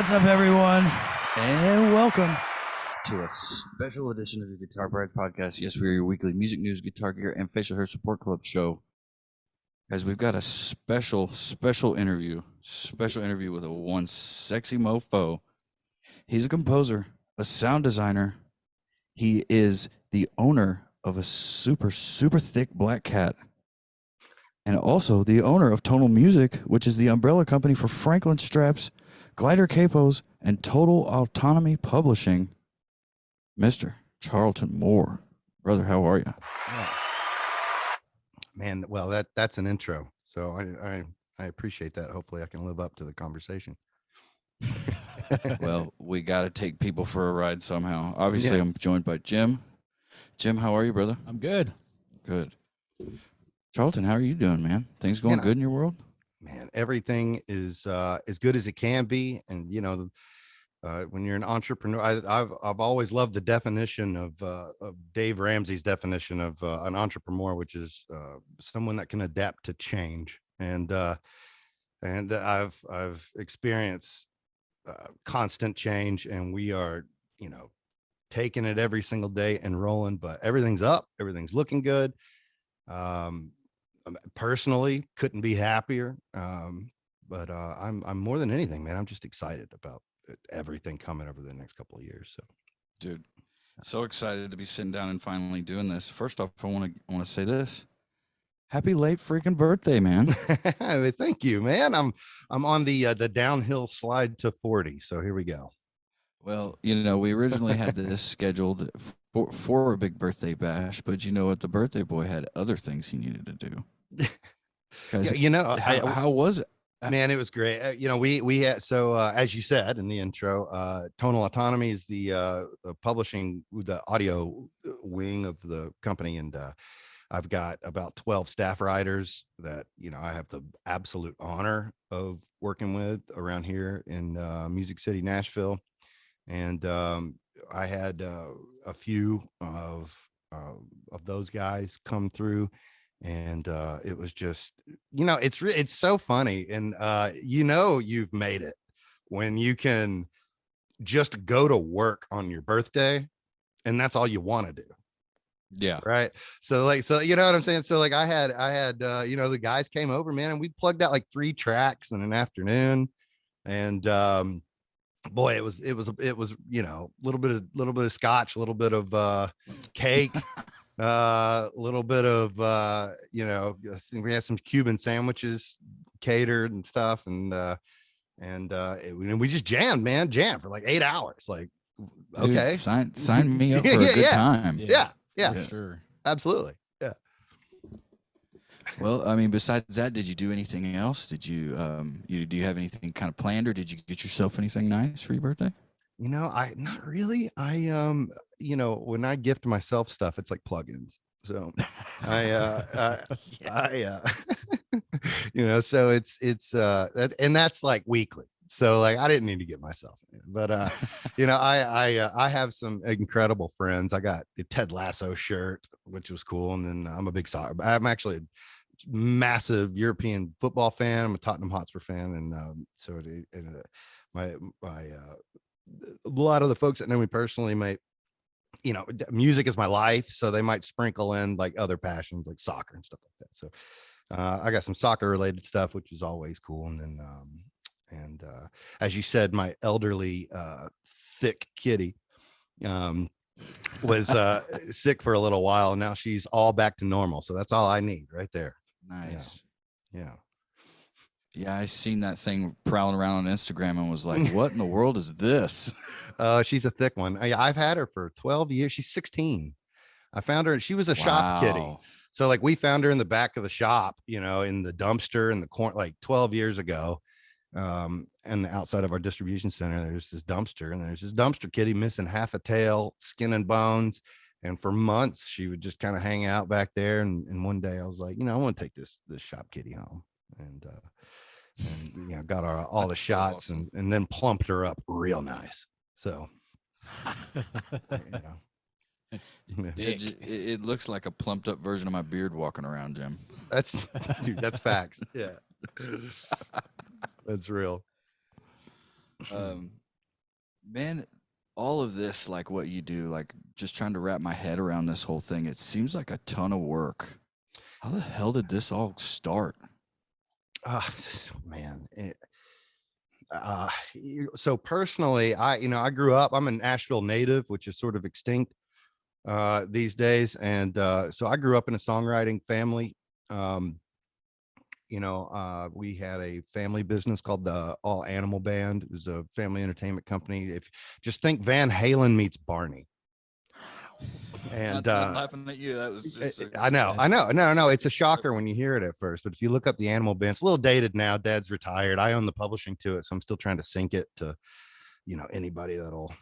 What's up, everyone, and welcome to a special edition of your Guitar Brides podcast. Yes, we are your weekly music news, guitar gear, and facial hair support club show. Guys, we've got a special interview with a one sexy mofo. He's a composer, a sound designer. He is the owner of a super thick black cat, and also the owner of Tonal Music, which is the umbrella company for Franklin Straps, Glider Capos, and Total Autonomy Publishing. Mr. Charlton Moore. Brother, how are you? Oh. Man, well, that's an intro. So I appreciate that. Hopefully I can live up to the conversation. Well, we got to take people for a ride somehow. Obviously, yeah. I'm joined by Jim. Jim, how are you, brother? I'm good. Good. Charlton, how are you doing, man? Things going good in your world? Man, everything is as good as it can be. And, you know, when you're an entrepreneur, I've always loved the definition of Dave Ramsey's definition of an entrepreneur, which is someone that can adapt to change. And I've experienced constant change, and we are, you know, taking it every single day and rolling, but everything's up, everything's looking good. Personally, couldn't be happier. But I'm more than anything, man, I'm just excited about everything coming over the next couple of years. So, dude, so excited to be sitting down and finally doing this. First off, I want to say this. Happy late freaking birthday, man. Thank you, man. I'm on the downhill slide to 40. So here we go. Well, you know, we originally had this scheduled for a big birthday bash, but you know what? The birthday boy had other things he needed to do. Yeah, you know, how was it? Man, it was great. You know, we had, so as you said in the intro, Tonal Autonomy is the publishing, the audio wing of the company, and I've got about 12 staff writers that, you know, I have the absolute honor of working with around here in Music City, Nashville. And I had a few of those guys come through, and it was just, you know, it's so funny. And you know, you've made it when you can just go to work on your birthday and that's all you want to do. Yeah. Right. So you know what I'm saying? So like I had you know, the guys came over, man, and we plugged out like 3 tracks in an afternoon. And boy, it was, you know, a little bit of scotch, a little bit of cake, a little bit of you know, I think we had some Cuban sandwiches catered and stuff, and we just jammed for like 8 hours. Like, dude, okay, sign me up for a good time. Yeah, for sure, absolutely. Yeah. Well, I mean, besides that, did you do anything else? Did you do you have anything kind of planned, or did you get yourself anything nice for your birthday? You know, not really. I you know, when I gift myself stuff, it's like plugins. So I you know, so it's and that's like weekly. So like I didn't need to get myself in, but you know, I have some incredible friends. I got the Ted Lasso shirt, which was cool, and then I'm a big soccer. I'm actually a massive European football fan. I'm a Tottenham Hotspur fan, and so my a lot of the folks that know me personally might, you know, music is my life, so they might sprinkle in like other passions like soccer and stuff like that. So I got some soccer related stuff, which is always cool. And then as you said, my elderly thick kitty was sick for a little while, and now she's all back to normal, so that's all I need right there. Nice. Yeah, I seen that thing prowling around on Instagram and was like, what in the world is this? She's a thick one. I've had her for 12 years. She's 16. I found her, she was a shop kitty. So like we found her in the back of the shop, you know, in the dumpster in the corner, like 12 years ago. And outside of our distribution center, there's this dumpster, and there's this dumpster kitty missing half a tail, skin and bones. And for months, she would just kind of hang out back there. And one day I was like, you know, I want to take this shop kitty home. And you know, got her all the shots, so awesome. and then plumped her up real nice. So, you know. It looks like a plumped up version of my beard walking around, Jim. Dude, that's facts. Yeah. That's real. Um, man, all of this, like what you do, like just trying to wrap my head around this whole thing, it seems like a ton of work. How the hell did this all start? uh, man. So personally, I grew up, I'm an Asheville native, which is sort of extinct these days. And so I grew up in a songwriting family. Um, we had a family business called the All Animal Band. It was a family entertainment company. If just think Van Halen meets Barney. And Not laughing at you. That was just I know, no, it's a shocker when you hear it at first, but if you look up the Animal Band, it's a little dated now. Dad's retired. I own the publishing to it, so I'm still trying to sync it to anybody that'll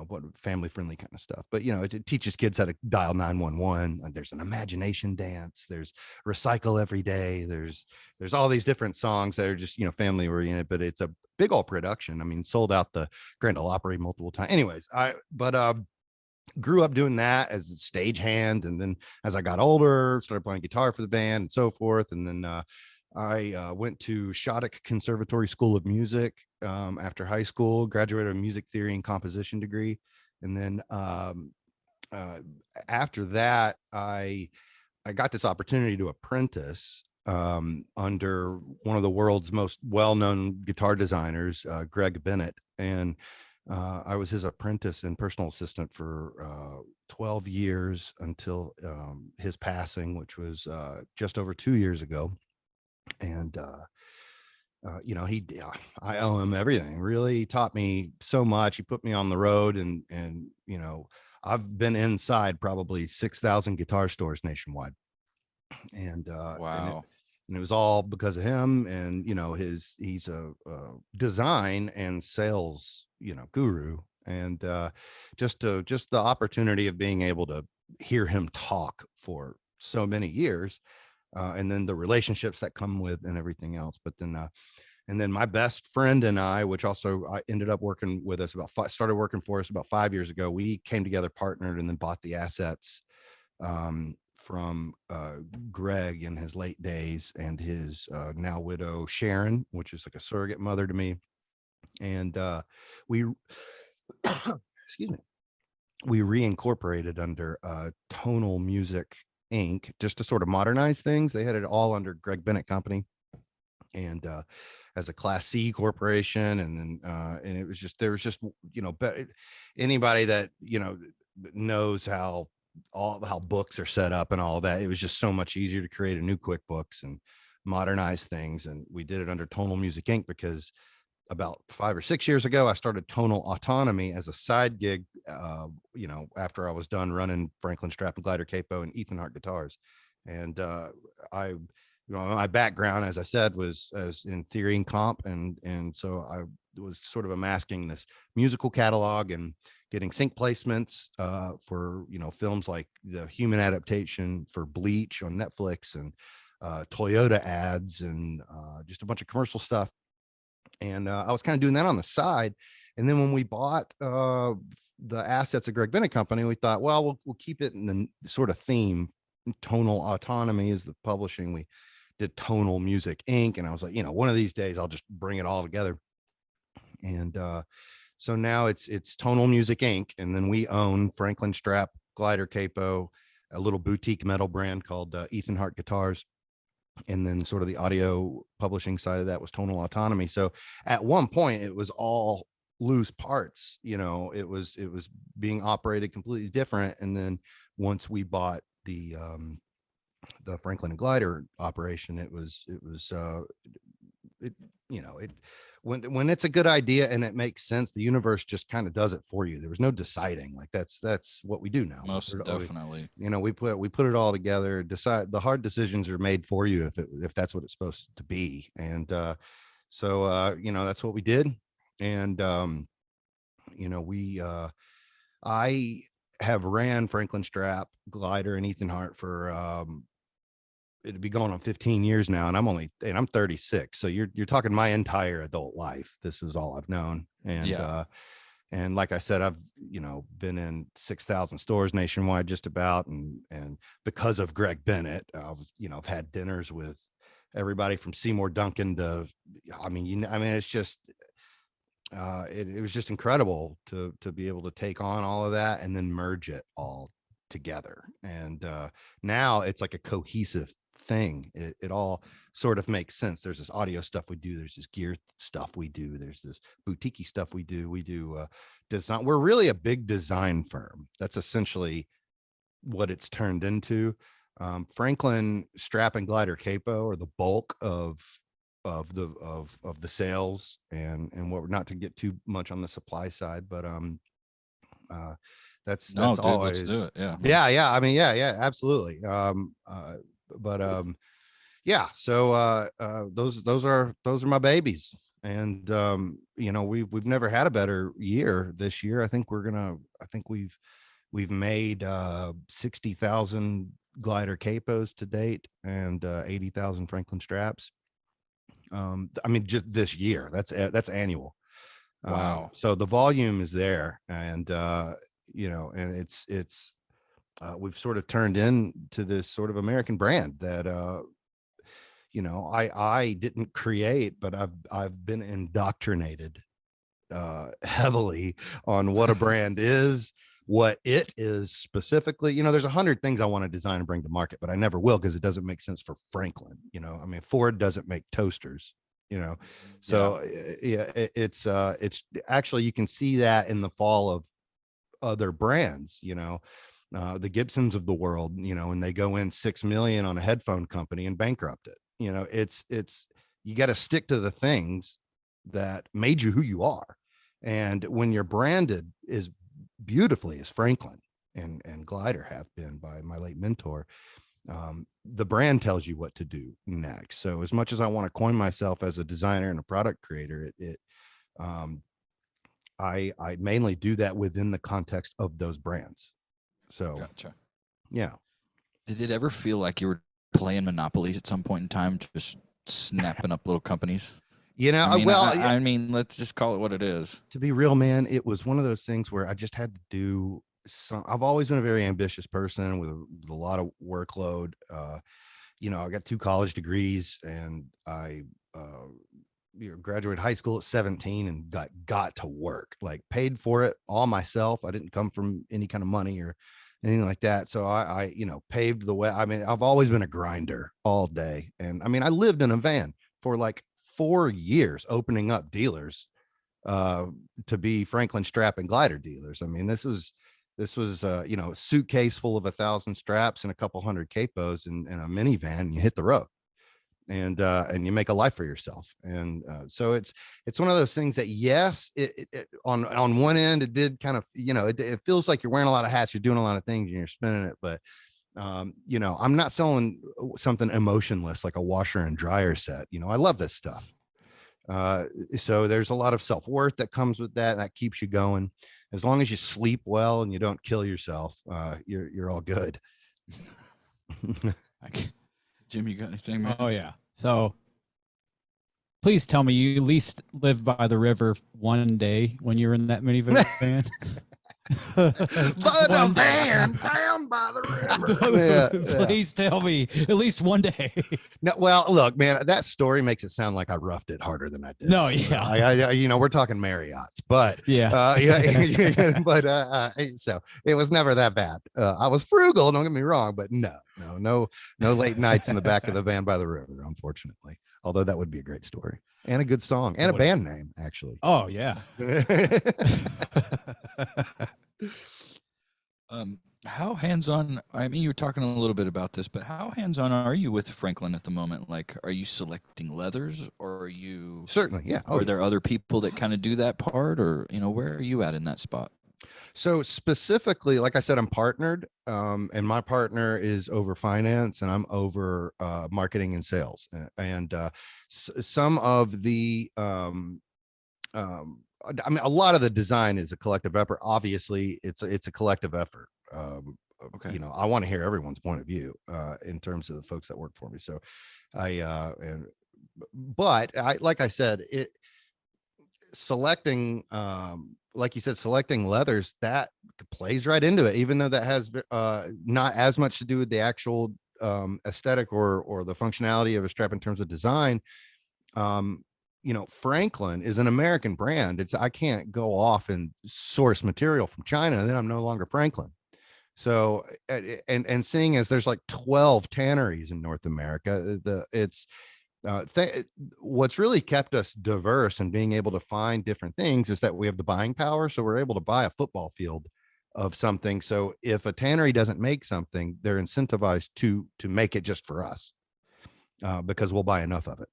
what family friendly kind of stuff. But it teaches kids how to dial 911. There's an imagination dance, there's recycle every day, there's all these different songs that are just family oriented, but it's a big old production. I mean, sold out the Grand Ole Opry multiple times. Anyways, grew up doing that as a stagehand, and then as I got older, started playing guitar for the band and so forth. And then I went to Shattuck Conservatory School of Music after high school, graduated a music theory and composition degree. And then after that, I got this opportunity to apprentice under one of the world's most well-known guitar designers, Greg Bennett. And I was his apprentice and personal assistant for 12 years until his passing, which was just over 2 years ago. And I owe him everything. Really, he taught me so much. He put me on the road, and I've been inside probably 6,000 guitar stores nationwide. And wow. and it was all because of him. And he's a design and sales guru. And just the opportunity of being able to hear him talk for so many years, and then the relationships that come with and everything else. But then and then my best friend and I, which also I ended up working with us started working for us about 5 years ago, we came together, partnered, and then bought the assets from Greg in his late days, and his now widow Sharon, which is like a surrogate mother to me. And we excuse me, we reincorporated under Tonal Music Inc. just to sort of modernize things. They had it all under Greg Bennett Company, and as a Class C corporation. And then and it was just, there was just anybody that knows how books are set up and all that, it was just so much easier to create a new QuickBooks and modernize things. And we did it under Tonal Music Inc. because about 5 or 6 years ago, I started Tonal Autonomy as a side gig, after I was done running Franklin Strap and Glider Capo and Ethan Hart guitars. And my background, as I said, was as in theory and comp. And so I was sort of amasking this musical catalog and getting sync placements for, films like the Human Adaptation for Bleach on Netflix, and Toyota ads, and just a bunch of commercial stuff. And I was kind of doing that on the side. And then when we bought the assets of Greg Bennett Company, we thought, well, we'll keep it in the sort of theme. Tonal Autonomy is the publishing. We did Tonal Music Inc. And I was like, one of these days I'll just bring it all together. And so now it's Tonal Music Inc. And then we own Franklin Strap, Glider Capo, a little boutique metal brand called Ethan Hart Guitars. And then sort of the audio publishing side of that was Tonal Autonomy. So at one point it was all loose parts, it was being operated completely different. And then once we bought the Franklin and Glider operation, when it's a good idea and it makes sense, the universe just kind of does it for you. There was no deciding. Like that's what we do now. Most definitely. We put it all together. Decide the hard decisions are made for you if that's what it's supposed to be. And so that's what we did. And I have ran Franklin Strap, Glider, and Ethan Hart for it'd be going on 15 years now, and I'm 36. So you're talking my entire adult life. This is all I've known. And yeah. And like I said, I've been in 6,000 stores nationwide just about, and because of Greg Bennett, I've had dinners with everybody from Seymour Duncan to, it's just, it was just incredible to be able to take on all of that and then merge it all together. And now it's like a cohesive thing. It all sort of makes sense. There's this audio stuff we do. There's this gear stuff we do. There's this boutique stuff we do. We do design. We're really a big design firm. That's essentially what it's turned into. Franklin strap and glider capo are the bulk of the sales, and what, not to get too much on the supply side, but that's No, dude, always, let's do it. yeah. I mean, yeah, absolutely. But yeah, so those are my babies. And we've never had a better year this year. I think we've made 60,000 glider capos to date, and 80,000 Franklin straps. I mean, just this year, that's annual. Wow. So the volume is there, and and it's we've sort of turned into this sort of American brand that I didn't create, but I've been indoctrinated heavily on what a brand is, what it is specifically. There's 100 things I want to design and bring to market, but I never will, because it doesn't make sense for Franklin. I mean, Ford doesn't make toasters, so it's actually, you can see that in the fall of other brands, the Gibsons of the world, and they go in 6 million on a headphone company and bankrupt it. It's you got to stick to the things that made you who you are. And when you're branded as beautifully as Franklin and Glider have been by my late mentor, the brand tells you what to do next. So as much as I want to coin myself as a designer and a product creator, I mainly do that within the context of those brands. So gotcha. Yeah. Did it ever feel like you were playing Monopoly at some point in time, just snapping up little companies? I mean, let's just call it what it is. To be real, man, it was one of those things where I just had to do some. I've always been a very ambitious person with a lot of workload. I got 2 college degrees, and I graduated high school at 17 and got to work, like paid for it all myself. I didn't come from any kind of money or anything like that. So I paved the way. I mean, I've always been a grinder all day. And I mean, I lived in a van for like 4 years, opening up dealers to be Franklin strap and glider dealers. I mean, this was a suitcase full of 1,000 straps and a couple hundred capos in a minivan, and you hit the road. And you make a life for yourself. And so it's one of those things that, yes, it on one end, it did kind of, it feels like you're wearing a lot of hats, you're doing a lot of things, and you're spinning it. But I'm not selling something emotionless like a washer and dryer set. I love this stuff. So there's a lot of self-worth that comes with that. That keeps you going. As long as you sleep well and you don't kill yourself, you're all good. Jim, you got anything, man? Oh, yeah. So please tell me you at least lived by the river one day when you were in that minivan. But a van down by the river. Please tell me at least one day. No, well, look, man, that story makes it sound like I roughed it harder than I did. No, yeah. We're talking Marriott's, but yeah, but so it was never that bad. I was frugal, don't get me wrong, but no late nights in the back of the van by the river, unfortunately. Although that would be a great story and a good song and a band name, actually. Oh yeah. How hands-on, I mean, you were talking a little bit about this, but how hands-on are you with Franklin at the moment? Like, are you selecting leathers, or are you... Certainly, yeah. Are there other people that kind of do that part, or, where are you at in that spot? So specifically, like I said, I'm partnered, and my partner is over finance, and I'm over marketing and sales. And some of the, I mean, a lot of the design is a collective effort. Obviously, it's a collective effort. Okay. I want to hear everyone's point of view in terms of the folks that work for me. So but like I said, selecting, like you said, selecting leathers, that plays right into it, even though that has not as much to do with the actual aesthetic or the functionality of a strap in terms of design. Franklin is an American brand. I can't go off and source material from China, and then I'm no longer Franklin. So, and seeing as there's like 12 tanneries in North America, what's really kept us diverse and being able to find different things is that we have the buying power. So we're able to buy a football field of something. So if a tannery doesn't make something, they're incentivized to make it just for us, because we'll buy enough of it.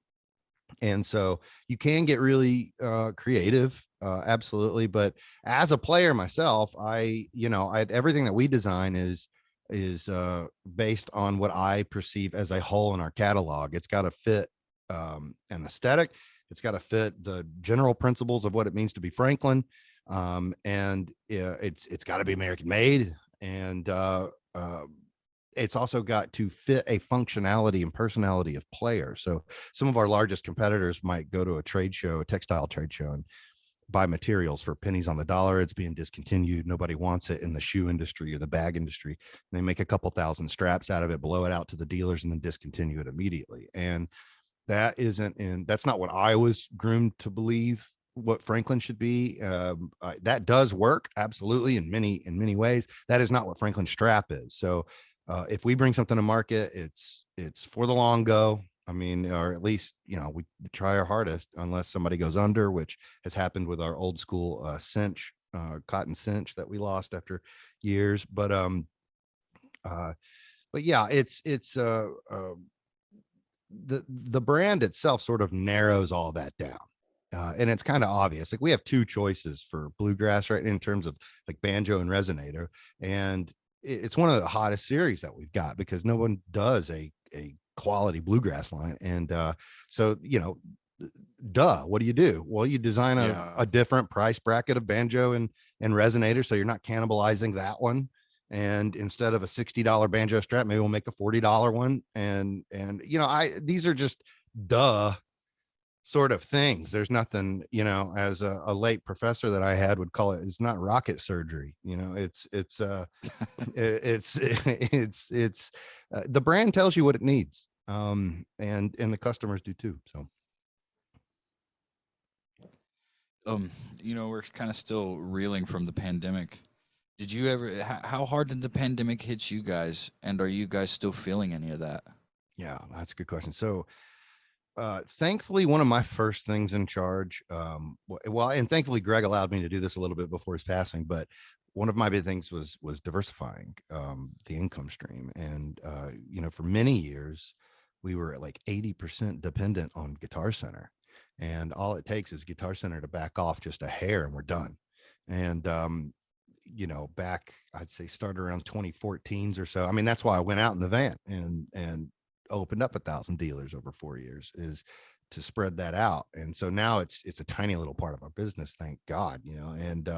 And so you can get really creative, absolutely. But as a player myself, everything that we design is based on what I perceive as a whole in our catalog. It's got to fit an aesthetic. It's got to fit the general principles of what it means to be Franklin, and it's got to be American made, and it's also got to fit a functionality and personality of players. So some of our largest competitors might go to a trade show, a textile trade show, and buy materials for pennies on the dollar. It's being discontinued. Nobody wants it in the shoe industry or the bag industry. And they make a couple thousand straps out of it, blow it out to the dealers, and then discontinue it immediately. And that's not what I was groomed to believe what Franklin should be. That does work, absolutely, in many ways. That is not what Franklin strap is. So if we bring something to market, it's for the long go. I mean, or at least, we try our hardest, unless somebody goes under, which has happened with our old school cinch, cotton cinch that we lost after years. But yeah, it's the brand itself sort of narrows all that down. And it's kind of obvious. Like, we have two choices for bluegrass, right, in terms of like banjo and resonator. And it's one of the hottest series that we've got, because no one does a quality bluegrass line. And so, what do you do? Well, you design a different price bracket of banjo and resonator, so you're not cannibalizing that one. And instead of a $60 banjo strap, maybe we'll make a $40 one. And these are just sort of things. There's nothing, as a late professor that I had would call it, it's not rocket surgery. It's the brand tells you what it needs. And the customers do too. So we're kind of still reeling from the pandemic. Did you ever, how hard did the pandemic hit you guys? And are you guys still feeling any of that? Yeah, that's a good question. So thankfully, one of my first things in charge, and thankfully Greg allowed me to do this a little bit before his passing, but one of my big things was diversifying the income stream. And for many years we were at like 80% dependent on Guitar Center, and all it takes is Guitar Center to back off just a hair and we're done. And back, I'd say, started around 2014s or so. I mean, that's why I went out in the van and opened up 1,000 dealers over 4 years, is to spread that out. And so now it's a tiny little part of our business, thank God. And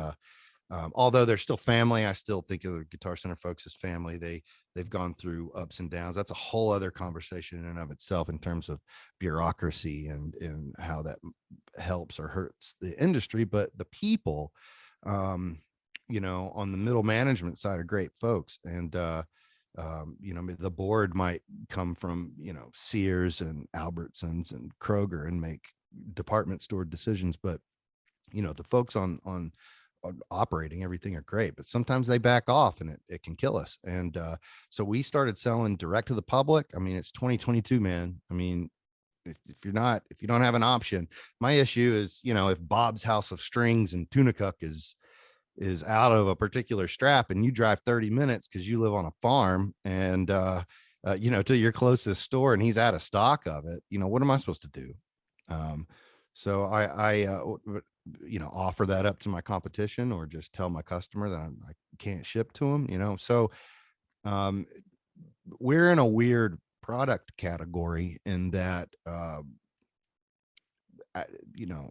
although they're still family, I still think of the Guitar Center folks as family. They've gone through ups and downs. That's a whole other conversation in and of itself, in terms of bureaucracy and how that helps or hurts the industry. But the people, on the middle management side, are great folks. And the board might come from, Sears and Albertsons and Kroger and make department store decisions, but the folks on operating everything are great, but sometimes they back off and it can kill us. And so we started selling direct to the public. I mean, it's 2022, man. I mean, if you don't have an option, my issue is, if Bob's House of Strings in Tunacook is out of a particular strap and you drive 30 minutes because you live on a farm and to your closest store and he's out of stock of it, what am I supposed to do? So I offer that up to my competition, or just tell my customer that I can't ship to them, so we're in a weird product category in that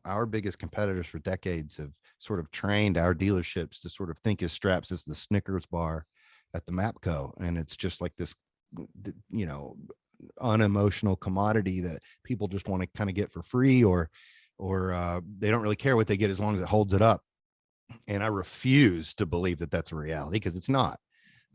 our biggest competitors for decades have sort of trained our dealerships to sort of think as straps as the Snickers bar at the Mapco. And it's just like this, unemotional commodity that people just want to kind of get for free, or they don't really care what they get as long as it holds it up. And I refuse to believe that that's a reality, because it's not.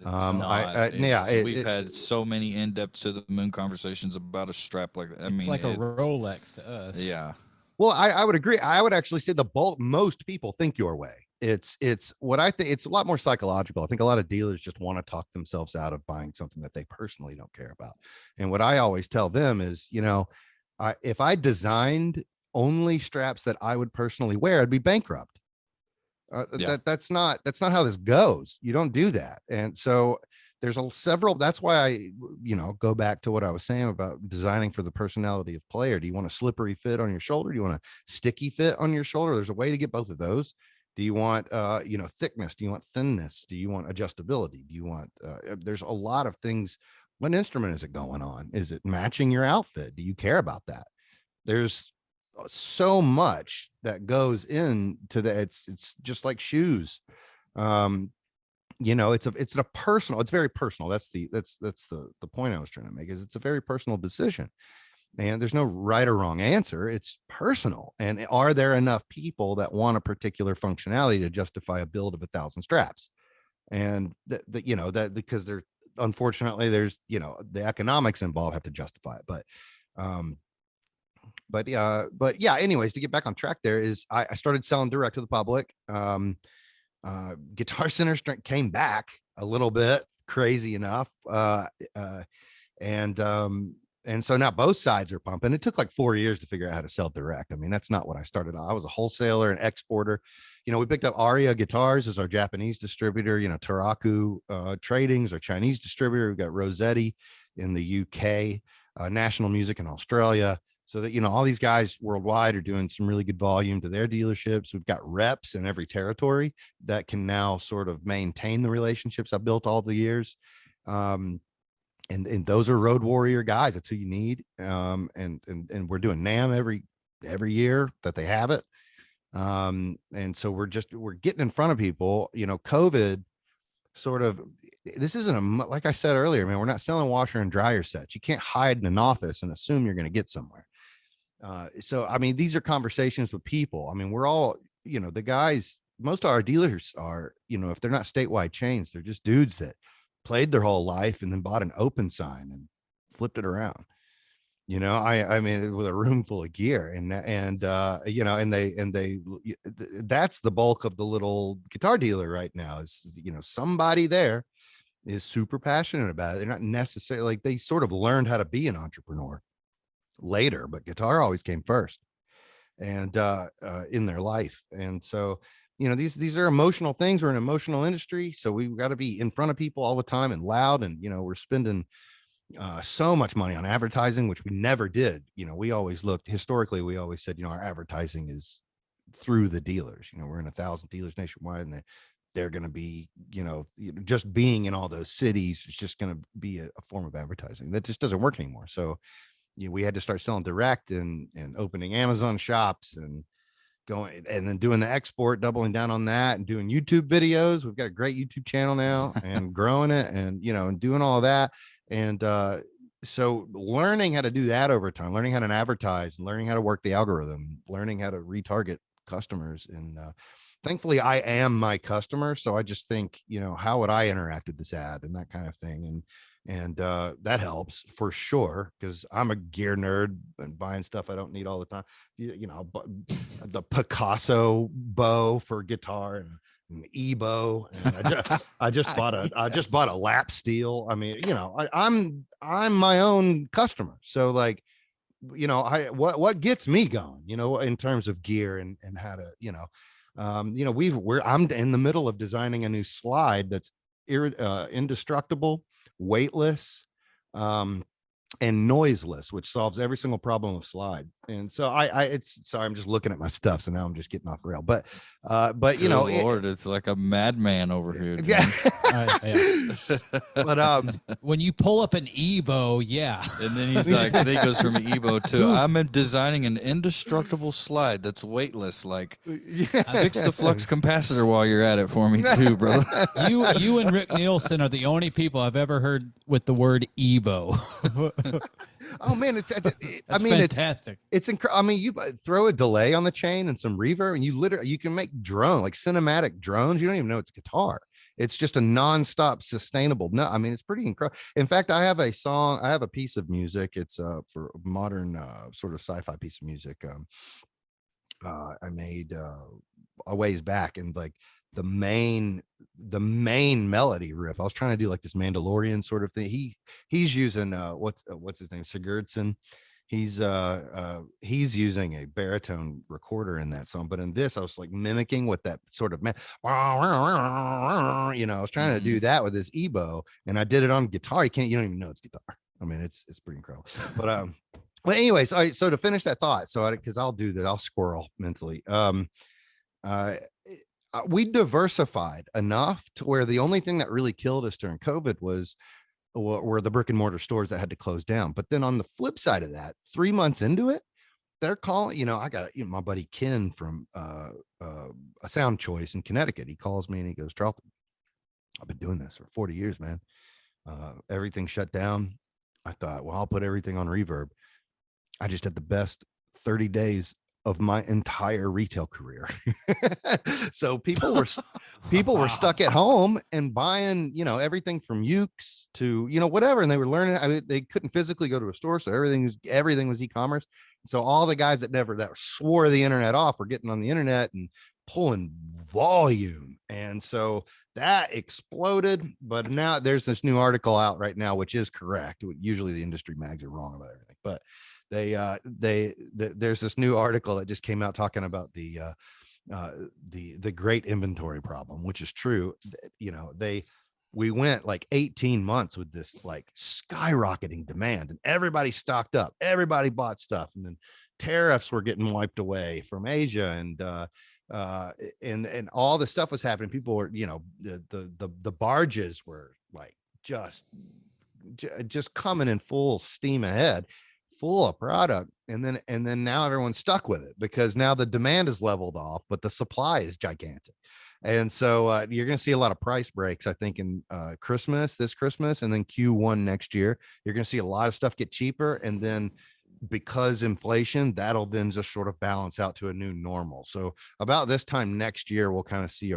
We've had so many in-depth to the moon conversations about a strap like that. It's like a Rolex to us. Yeah. Well, I would agree. I would actually say most people think your way. It's what I think. It's a lot more psychological. I think a lot of dealers just want to talk themselves out of buying something that they personally don't care about. And what I always tell them is, if I designed only straps that I would personally wear, I'd be bankrupt. That's not how this goes. You don't do that. And so there's several. That's why I, go back to what I was saying about designing for the personality of player. Do you want a slippery fit on your shoulder? Do you want a sticky fit on your shoulder? There's a way to get both of those. Do you want, thickness? Do you want thinness? Do you want adjustability? Do you want, there's a lot of things. What instrument is it going on? Is it matching your outfit? Do you care about that? There's so much that goes into that. It's just like shoes. It's very personal. That's the point I was trying to make, is it's a very personal decision, and there's no right or wrong answer. It's personal. And are there enough people that want a particular functionality to justify a build of 1,000 straps? And that because unfortunately there's, the economics involved have to justify it. But yeah, anyways, to get back on track, there is, I started selling direct to the public. Guitar Center strength came back a little bit, crazy enough. And so now both sides are pumping. It took like 4 years to figure out how to sell direct. I mean, that's not what I started. I was a wholesaler and exporter. We picked up Aria Guitars as our Japanese distributor, Taraku Trading is our Chinese distributor. We've got Rossetti in the UK, National Music in Australia. So that, all these guys worldwide are doing some really good volume to their dealerships. We've got reps in every territory that can now sort of maintain the relationships I built all the years. And those are road warrior guys. That's who you need. And we're doing NAM every year that they have it. And so we're getting in front of people. COVID sort of, this isn't like I said earlier, man, we're not selling washer and dryer sets. You can't hide in an office and assume you're going to get somewhere. So, I mean, these are conversations with people. I mean, we're all, the guys, most of our dealers are, if they're not statewide chains, they're just dudes that played their whole life and then bought an open sign and flipped it around. I mean, with a room full of gear and that's the bulk of the little guitar dealer right now is, somebody there is super passionate about it. They're not necessarily, like, they sort of learned how to be an entrepreneur later, but guitar always came first and in their life. And so, these are emotional things. We're an emotional industry, so we've got to be in front of people all the time and loud. And we're spending so much money on advertising, which we never did. We always looked historically, we always said, our advertising is through the dealers. We're in 1,000 dealers nationwide, and they're going to be, just being in all those cities is just going to be a form of advertising that just doesn't work anymore. So we had to start selling direct and opening Amazon shops and going and then doing the export, doubling down on that, and doing YouTube videos. We've got a great YouTube channel now and growing it and, and doing all of that. And so learning how to do that over time, learning how to advertise, learning how to work the algorithm, learning how to retarget customers. And thankfully I am my customer. So I just think, how would I interact with this ad and that kind of thing. And that helps for sure, because I'm a gear nerd and buying stuff I don't need all the time. The Picasso bow for guitar and an e-bow. And I just bought a lap steel. I mean, I'm my own customer. So like, what gets me going, in terms of gear and how to, I'm in the middle of designing a new slide that's indestructible, weightless, and noiseless, which solves every single problem of slide. And so sorry, I'm just looking at my stuff, so now I'm just getting off rail. But Good Lord, it's like a madman over here. Yeah. But when you pull up an Ebo, yeah. And then he's like, then he goes from Ebo to, I'm designing an indestructible slide that's weightless. Like, fix the flux capacitor while you're at it for me too, brother. You and Rick Nielsen are the only people I've ever heard with the word Ebo. Oh man, it's fantastic. It's incredible. I mean, you throw a delay on the chain and some reverb, and you can make drone, like cinematic drones. You don't even know it's guitar. It's just a nonstop sustainable. No, I mean, it's pretty incredible. In fact, I have a piece of music. It's for modern sort of sci-fi piece of music. I made a ways back, and like the main melody riff. I was trying to do like this Mandalorian sort of thing. He's using what's his name, Sigurdsson. He's using a baritone recorder in that song, but in this I was like mimicking what that sort of I was trying to do that with this ebo, and I did it on guitar. You don't even know it's guitar. I mean, it's pretty incredible. But well, anyways, so to finish that thought, because I'll do that, I'll squirrel mentally. We diversified enough to where the only thing that really killed us during COVID were the brick and mortar stores that had to close down. But then on the flip side of that, 3 months into it, they're calling. I got my buddy Ken from a Sound Choice in Connecticut. He calls me and he goes, "Charlton, I've been doing this for 40 years, man. Everything shut down. I thought, well, I'll put everything on Reverb. I just had the best 30 days of my entire retail career." So people were stuck at home and buying, everything from ukes to, whatever. And they were learning. I mean, they couldn't physically go to a store. So everything was e-commerce. So all the guys that swore the internet off were getting on the internet and pulling volume. And so that exploded. But now there's this new article out right now, which is correct. Usually the industry mags are wrong about everything, but there's this new article that just came out talking about the great inventory problem, which is true. We went like 18 months with this like skyrocketing demand, and everybody stocked up, everybody bought stuff, and then tariffs were getting wiped away from Asia, and all the stuff was happening. People were, the barges were like just coming in full steam ahead, full of product, and then now everyone's stuck with it because now the demand is leveled off, but the supply is gigantic. And so you're going to see a lot of price breaks, I think, in this Christmas, and then Q1 next year. You're going to see a lot of stuff get cheaper, and then because inflation, that'll then just sort of balance out to a new normal. So about this time next year, we'll kind of see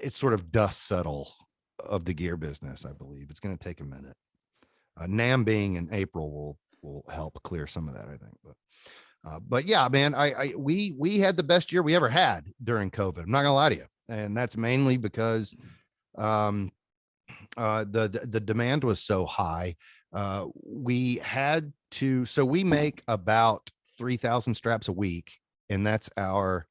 it's sort of dust settle of the gear business. I believe it's going to take a minute. NAM being in April will help clear some of that, I think. But yeah, man, we had the best year we ever had during COVID. I'm not gonna lie to you, and that's mainly because the demand was so high. We had to, so we make about 3,000 straps a week, and that's our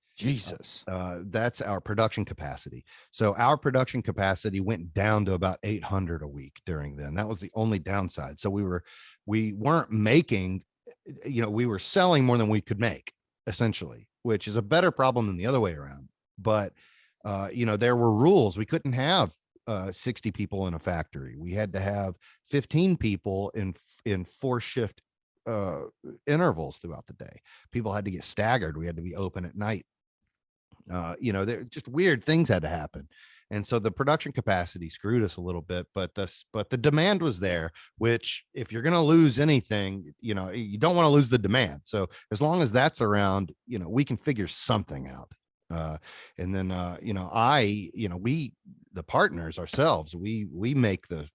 production capacity. So our production capacity went down to about 800 a week during then. That was the only downside. So we weren't making, we were selling more than we could make, essentially, which is a better problem than the other way around. But there were rules. We couldn't have 60 people in a factory. We had to have 15 people in 4-shift intervals throughout the day. People had to get staggered. We had to be open at night. There just weird things had to happen. And so the production capacity screwed us a little bit, but the demand was there, which if you're going to lose anything, you don't want to lose the demand. So as long as that's around, we can figure something out. And then, we, the partners ourselves,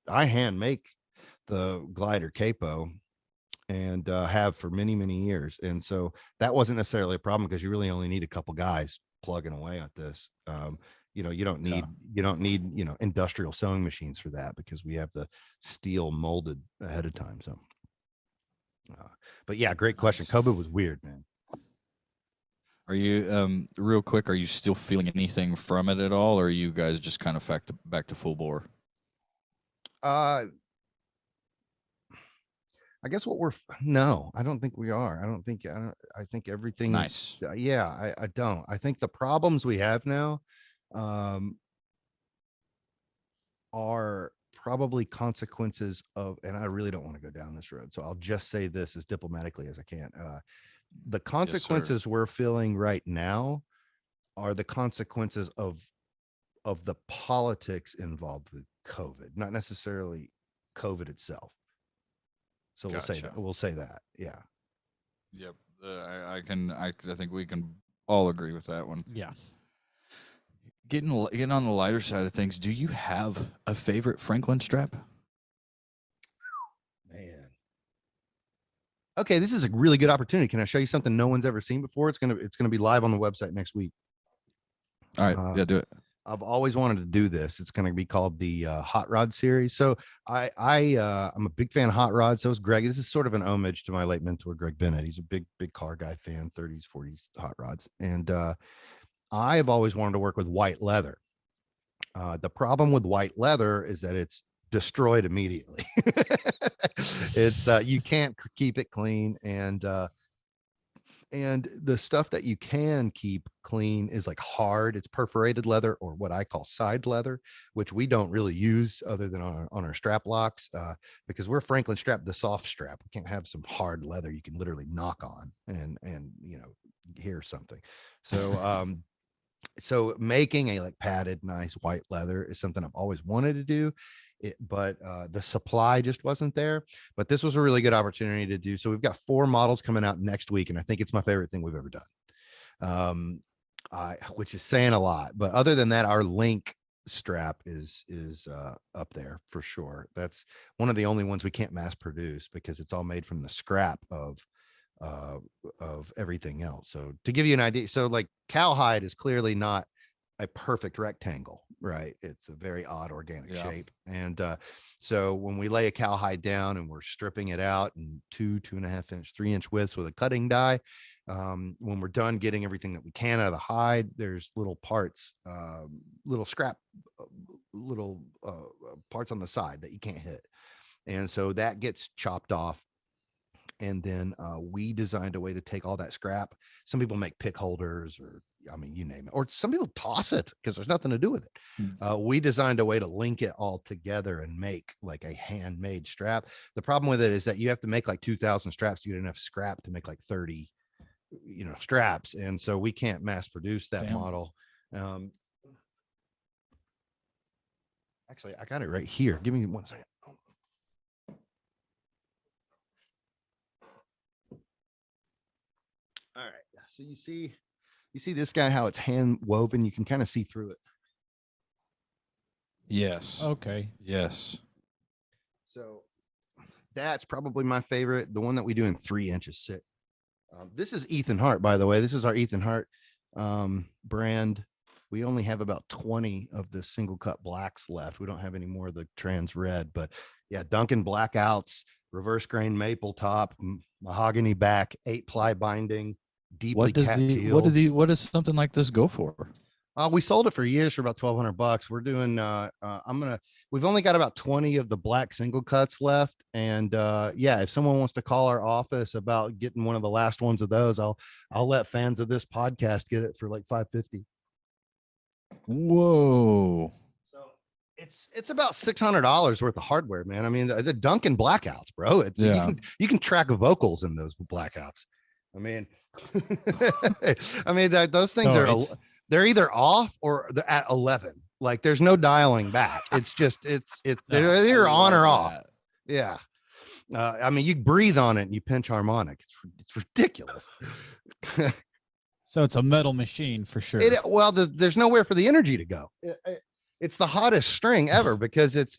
I hand make the glider capo, and have for many, many years. And so that wasn't necessarily a problem because you really only need a couple guys plugging away at this. You don't need industrial sewing machines for that because we have the steel molded ahead of time. So but yeah, great question. COVID was weird, man. Are you real quick, are you still feeling anything from it at all, or are you guys just kind of back to full bore? I guess no, I don't think we are. I think everything nice. I don't. I think the problems we have now are probably consequences of, and I really don't want to go down this road, so I'll just say this as diplomatically as I can. The consequences we're feeling right now are the consequences of the politics involved with COVID, not necessarily COVID itself. So gotcha. We'll say that. Yeah. Yep. I think we can all agree with that one. Yeah. Getting on the lighter side of things, do you have a favorite Franklin strap? Man. okay, this is a really good opportunity. Can I show you something no one's ever seen before? It's gonna be live on the website next week. All right, yeah, do it. I've always wanted to do this. It's going to be called the Hot Rod series. So I'm a big fan of Hot Rod. So is Greg. This is sort of an homage to my late mentor, Greg Bennett. He's a big car guy fan, 30s, 40s hot rods. And I have always wanted to work with white leather. The problem with white leather is that it's destroyed immediately. It's you can't keep it clean, and the stuff that you can keep clean is like hard. It's perforated leather, or what I call side leather, which we don't really use other than on our strap locks, because we're Franklin strap, the soft strap. We can't have some hard leather you can literally knock on and hear something. So so making a like padded, nice white leather is something I've always wanted to do. But the supply just wasn't there. But this was a really good opportunity to do. So we've got 4 models coming out next week, and I think it's my favorite thing we've ever done. Which is saying a lot. But other than that, our link strap is up there for sure. That's one of the only ones we can't mass produce because it's all made from the scrap of everything else. So to give you an idea, so like cowhide is clearly not a perfect rectangle, right? It's a very odd organic shape. And so when we lay a cowhide down and we're stripping it out in 2.5 inch, 3 inch widths with a cutting die, when we're done getting everything that we can out of the hide, there's little parts, little scrap, little parts on the side that you can't hit. And so that gets chopped off. And then we designed a way to take all that scrap. Some people make pick holders, or I mean, you name it, or some people toss it because there's nothing to do with it. We designed a way to link it all together and make like a handmade strap. The problem with it is that you have to make like 2,000 straps to get enough scrap to make like 30, straps. And so we can't mass produce that model. Actually, I got it right here. Give me 1 second. All right. So you see this guy, how it's hand woven. You can kind of see through it. Yes. Okay. Yes. So that's probably my favorite. The one that we do in 3 inches sick. This is Ethan Hart, by the way. This is our Ethan Hart brand. We only have about 20 of the single cut blacks left. We don't have any more of the trans red, but yeah, Duncan blackouts, reverse grain maple top, mahogany back, 8-ply binding, deeply what does something like this go for? We sold it for years for about $1,200. We're doing we've only got about 20 of the black single cuts left. And yeah, if someone wants to call our office about getting one of the last ones of those, I'll let fans of this podcast get it for like $550. Whoa. So it's about $600 worth of hardware, man. I mean, the Duncan blackouts, bro. It's you can track vocals in those blackouts. I mean, those things they're either off or they're at 11. Like there's no dialing back. It's just they're either on or off. Yeah. I mean, you breathe on it and you pinch harmonic. It's ridiculous. So it's a metal machine for sure. There's nowhere for the energy to go. It's the hottest string ever because it's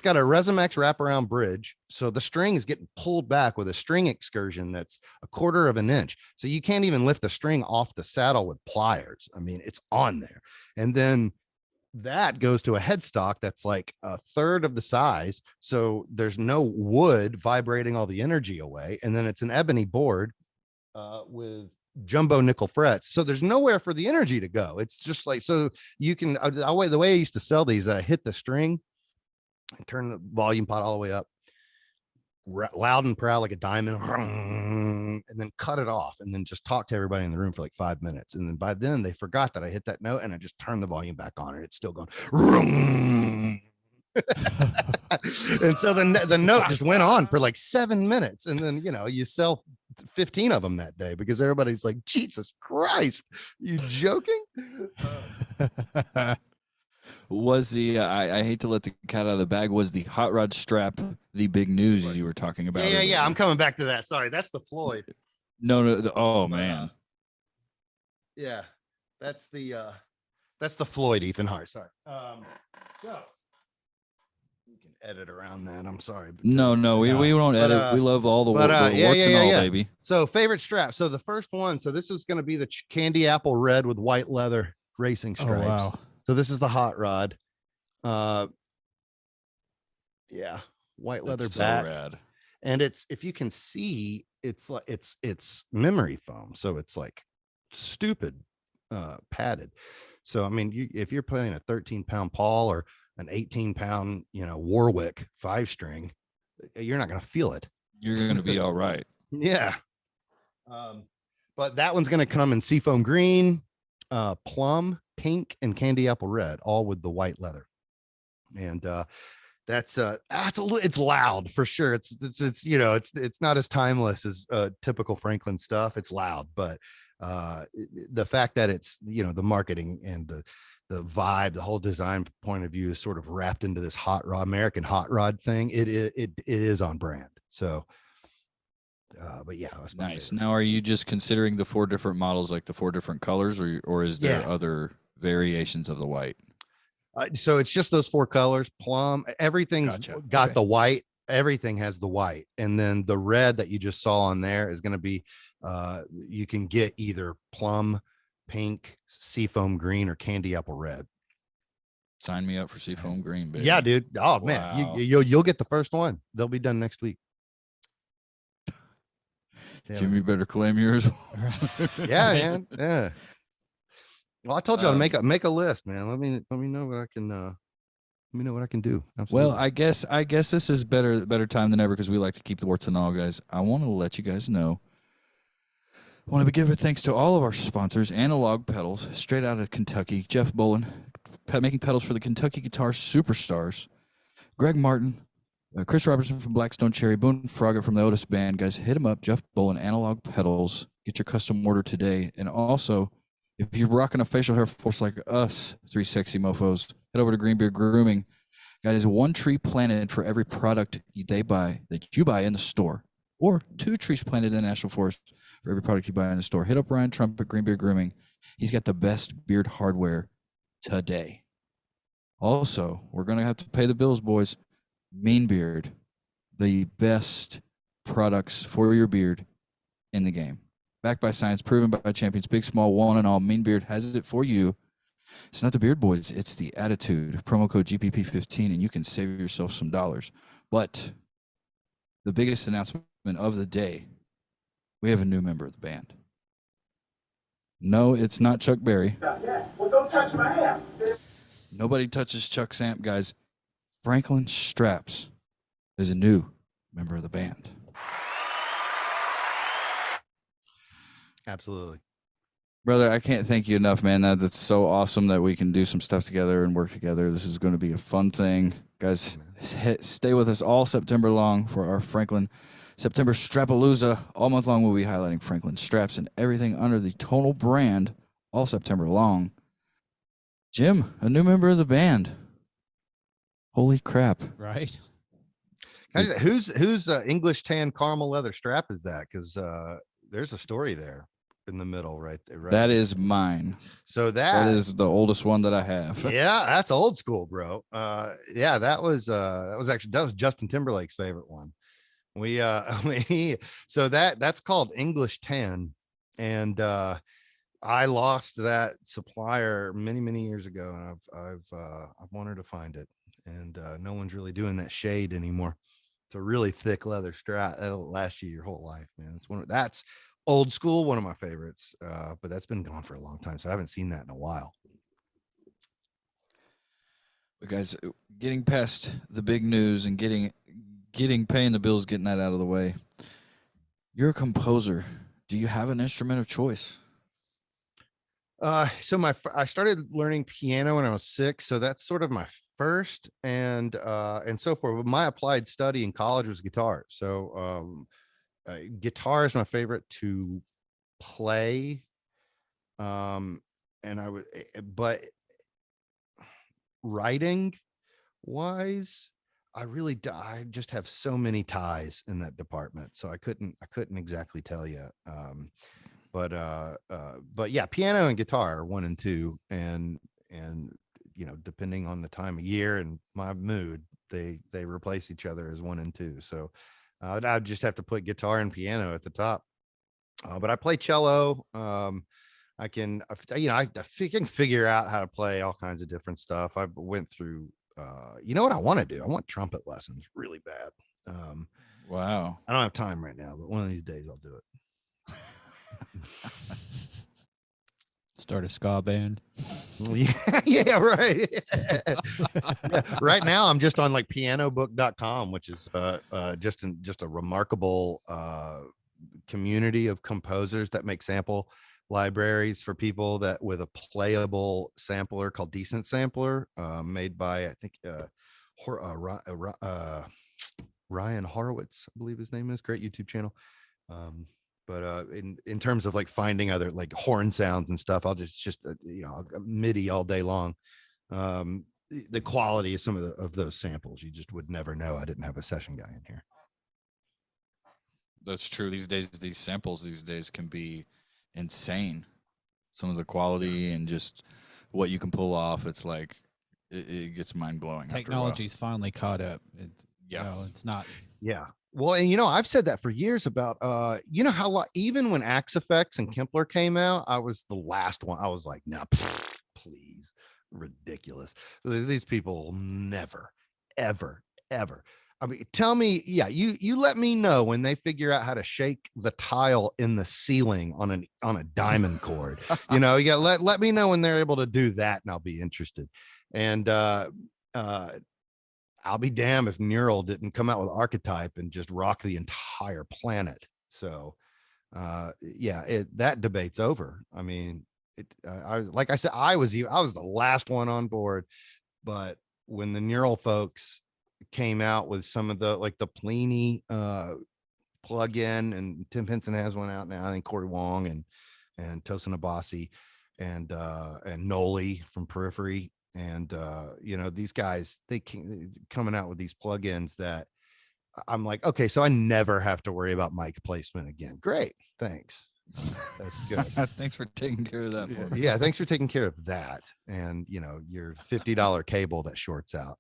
got a Resomex wraparound bridge. So the string is getting pulled back with a string excursion that's 1/4 of an inch. So you can't even lift the string off the saddle with pliers. I mean, it's on there. And then that goes to a headstock that's like 1/3 of the size. So there's no wood vibrating all the energy away. And then it's an ebony board with jumbo nickel frets. So there's nowhere for the energy to go. It's just like, so you can, the way I used to sell these, I hit the string and turn the volume pot all the way up, loud and proud like a diamond, and then cut it off and then just talk to everybody in the room for like 5 minutes. And then by then they forgot that I hit that note and I just turned the volume back on and it's still going. And so the note just went on for like 7 minutes. And then, you sell 15 of them that day because everybody's like, Jesus Christ, you joking? Was the I hate to let the cat out of the bag, was the hot rod strap the big news you were talking about? Yeah. I'm coming back to that. Sorry, that's the Floyd. No. Man. Yeah, that's the Floyd Ethan Hart. Sorry. So you can edit around that. I'm sorry. No, we won't edit. We love all the warts and all, baby. So favorite strap. So the first one. So this is going to be the candy apple red with white leather racing stripes. Oh, wow. So this is the hot rod. Yeah, white leather That's back. so rad. And it's, if you can see, it's like it's memory foam, so it's like stupid padded. So I mean, if you're playing a 13-pound Paul or an 18-pound, Warwick 5-string, you're not going to feel it. You're going to be all right. Yeah. But that one's going to come in seafoam green, plum, pink, and candy apple red, all with the white leather. And that's it's loud for sure. It's not as timeless as typical Franklin stuff. It's loud, but the fact that it's, the marketing and the vibe, the whole design point of view is sort of wrapped into this American hot rod thing. It is on brand. So, but yeah, that's nice. Now, are you just considering the 4 different models, like the 4 different colors, or is there other variations of the white? So it's just those 4 colors, plum, everything's got the white, everything has the white. And then the red that you just saw on there is going to be, you can get either plum, pink, seafoam green, or candy apple red. Sign me up for seafoam green, baby. Yeah, dude. Oh man, Wow. you'll get the first one. They'll be done next week. Yeah, Jimmy, better claim yours. yeah, man. Yeah. Well, I told you to make a list, man. Let me know what I can let me know what I can do. Absolutely. Well, I guess this is better time than ever, because we like to keep the warts and all, guys. I want to let you guys know. I want to give a thanks to all of our sponsors: Analog Pedals, straight out of Kentucky; Jeff Bolin, making pedals for the Kentucky Guitar Superstars; Greg Martin, Chris Robertson from Blackstone Cherry, Boone Frogger from the Otis Band. Guys, hit him up, Jeff Bolin, Analog Pedals. Get your custom order today. And also, if you're rocking a facial hair force like us, 3 sexy mofos, head over to Greenbeard Grooming. Guys, 1 tree planted for every product that you buy in the store, or 2 trees planted in the National Forest for every product you buy in the store. Hit up Ryan Trump at Greenbeard Grooming. He's got the best beard hardware today. Also, we're going to have to pay the bills, boys. Mean Beard, the best products for your beard in the game. Backed by science, proven by champions, big, small, one and all. Mean Beard has it for you. It's not the beard, boys. It's the attitude. Promo code GPP15, and you can save yourself some dollars. But the biggest announcement of the day, we have a new member of the band. No, it's not Chuck Berry. Yeah. Well, don't touch my hair. Nobody touches Chuck Samp, guys. Franklin Straps is a new member of the band. Absolutely. Brother, I can't thank you enough, man. That's so awesome that we can do some stuff together and work together. This is going to be a fun thing. Guys, stay with us all September long for our Franklin September Strapalooza. All month long, we'll be highlighting Franklin straps and everything under the Tonal brand all September long. Jim, a new member of the band. Holy crap. Right. Who's English tan caramel leather strap is that? Because there's a story there in the middle, right there. Right. That is mine. So that is the oldest one that I have. Yeah, that's old school, bro. Yeah, that was Justin Timberlake's favorite one. So that's called English tan, and I lost that supplier many years ago, and I've wanted to find it, and no one's really doing that shade anymore. It's a really thick leather strap that'll last you your whole life, man. That's old school, one of my favorites, but that's been gone for a long time, so I haven't seen that in a while. But guys, getting past the big news and getting paying the bills, getting that out of the way. You're a composer. Do you have an instrument of choice? So I started learning piano when I was 6, so that's sort of my first, and so forth. My applied study in college was guitar. So guitar is my favorite to play. And but writing wise, I just have so many ties in that department, so I couldn't exactly tell you. But yeah, piano and guitar are 1 and 2, and depending on the time of year and my mood, they replace each other as 1 and 2. So I'd just have to put guitar and piano at the top. But I play cello. I can, I can figure out how to play all kinds of different stuff. I went through, you know what I want to do? I want trumpet lessons really bad. Wow. I don't have time right now, but one of these days I'll do it. Start a ska band. Yeah, right. Right now I'm just on like pianobook.com, which is just a remarkable community of composers that make sample libraries for people that with a playable sampler called Decent Sampler, made by I think Ryan Horowitz, I believe his name is. Great YouTube channel. But in terms of like finding other like horn sounds and stuff, I'll just MIDI all day long. The quality of some of those samples, you just would never know. I didn't have a session guy in here. That's true. These days, these samples these days can be insane. Some of the quality and just what you can pull off. It's like it gets mind blowing. Technology's finally caught up. It's not. Yeah. Well, and I've said that for years about how even when Axe Effects and Kempler came out, I was the last one. I was like, no, please, ridiculous. These people will never, ever, ever. I mean, tell me, you let me know when they figure out how to shake the tile in the ceiling on a diamond cord. Let me know when they're able to do that, and I'll be interested. And I'll be damned if Neural didn't come out with Archetype and just rock the entire planet. So, that debate's over. I mean, like I said, I was the last one on board, but when the Neural folks came out with some of the like the Plini plug-in, and Tim Henson has one out now. I think Corey Wong and Tosin Abasi and Noli from Periphery. And these guys, they coming out with these plugins that I'm like, okay, so I never have to worry about mic placement again. Great, thanks. That's good. Thanks for taking care of that. For me. Yeah, thanks for taking care of that. And your $50 cable that shorts out.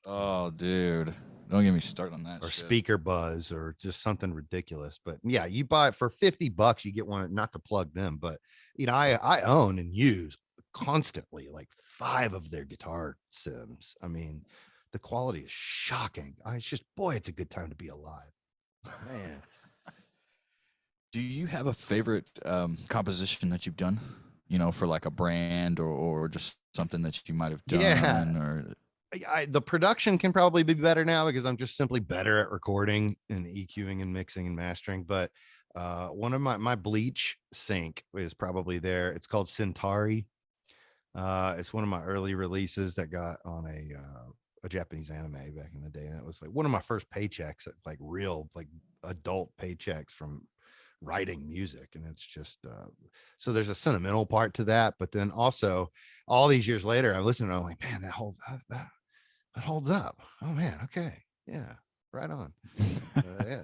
Oh, dude, don't get me started on that. Or shit. Speaker buzz, or just something ridiculous. But yeah, you buy it for $50, you get one. Not to plug them, but I own and use constantly like 5 of their guitar sims. I mean, the quality is shocking. It's a good time to be alive, man. Do you have a favorite composition that you've done, for like a brand or just something that you might have done? Yeah. Or the production can probably be better now because I'm just simply better at recording and EQing and mixing and mastering. But one of my Bleach sync is probably there. It's called Centauri. It's one of my early releases that got on a Japanese anime back in the day, and it was like one of my first paychecks, like real like adult paychecks from writing music. And it's just so there's a sentimental part to that, but then also all these years later I listen and I'm like, man, that holds up. Oh man, okay, yeah, right on. Yeah.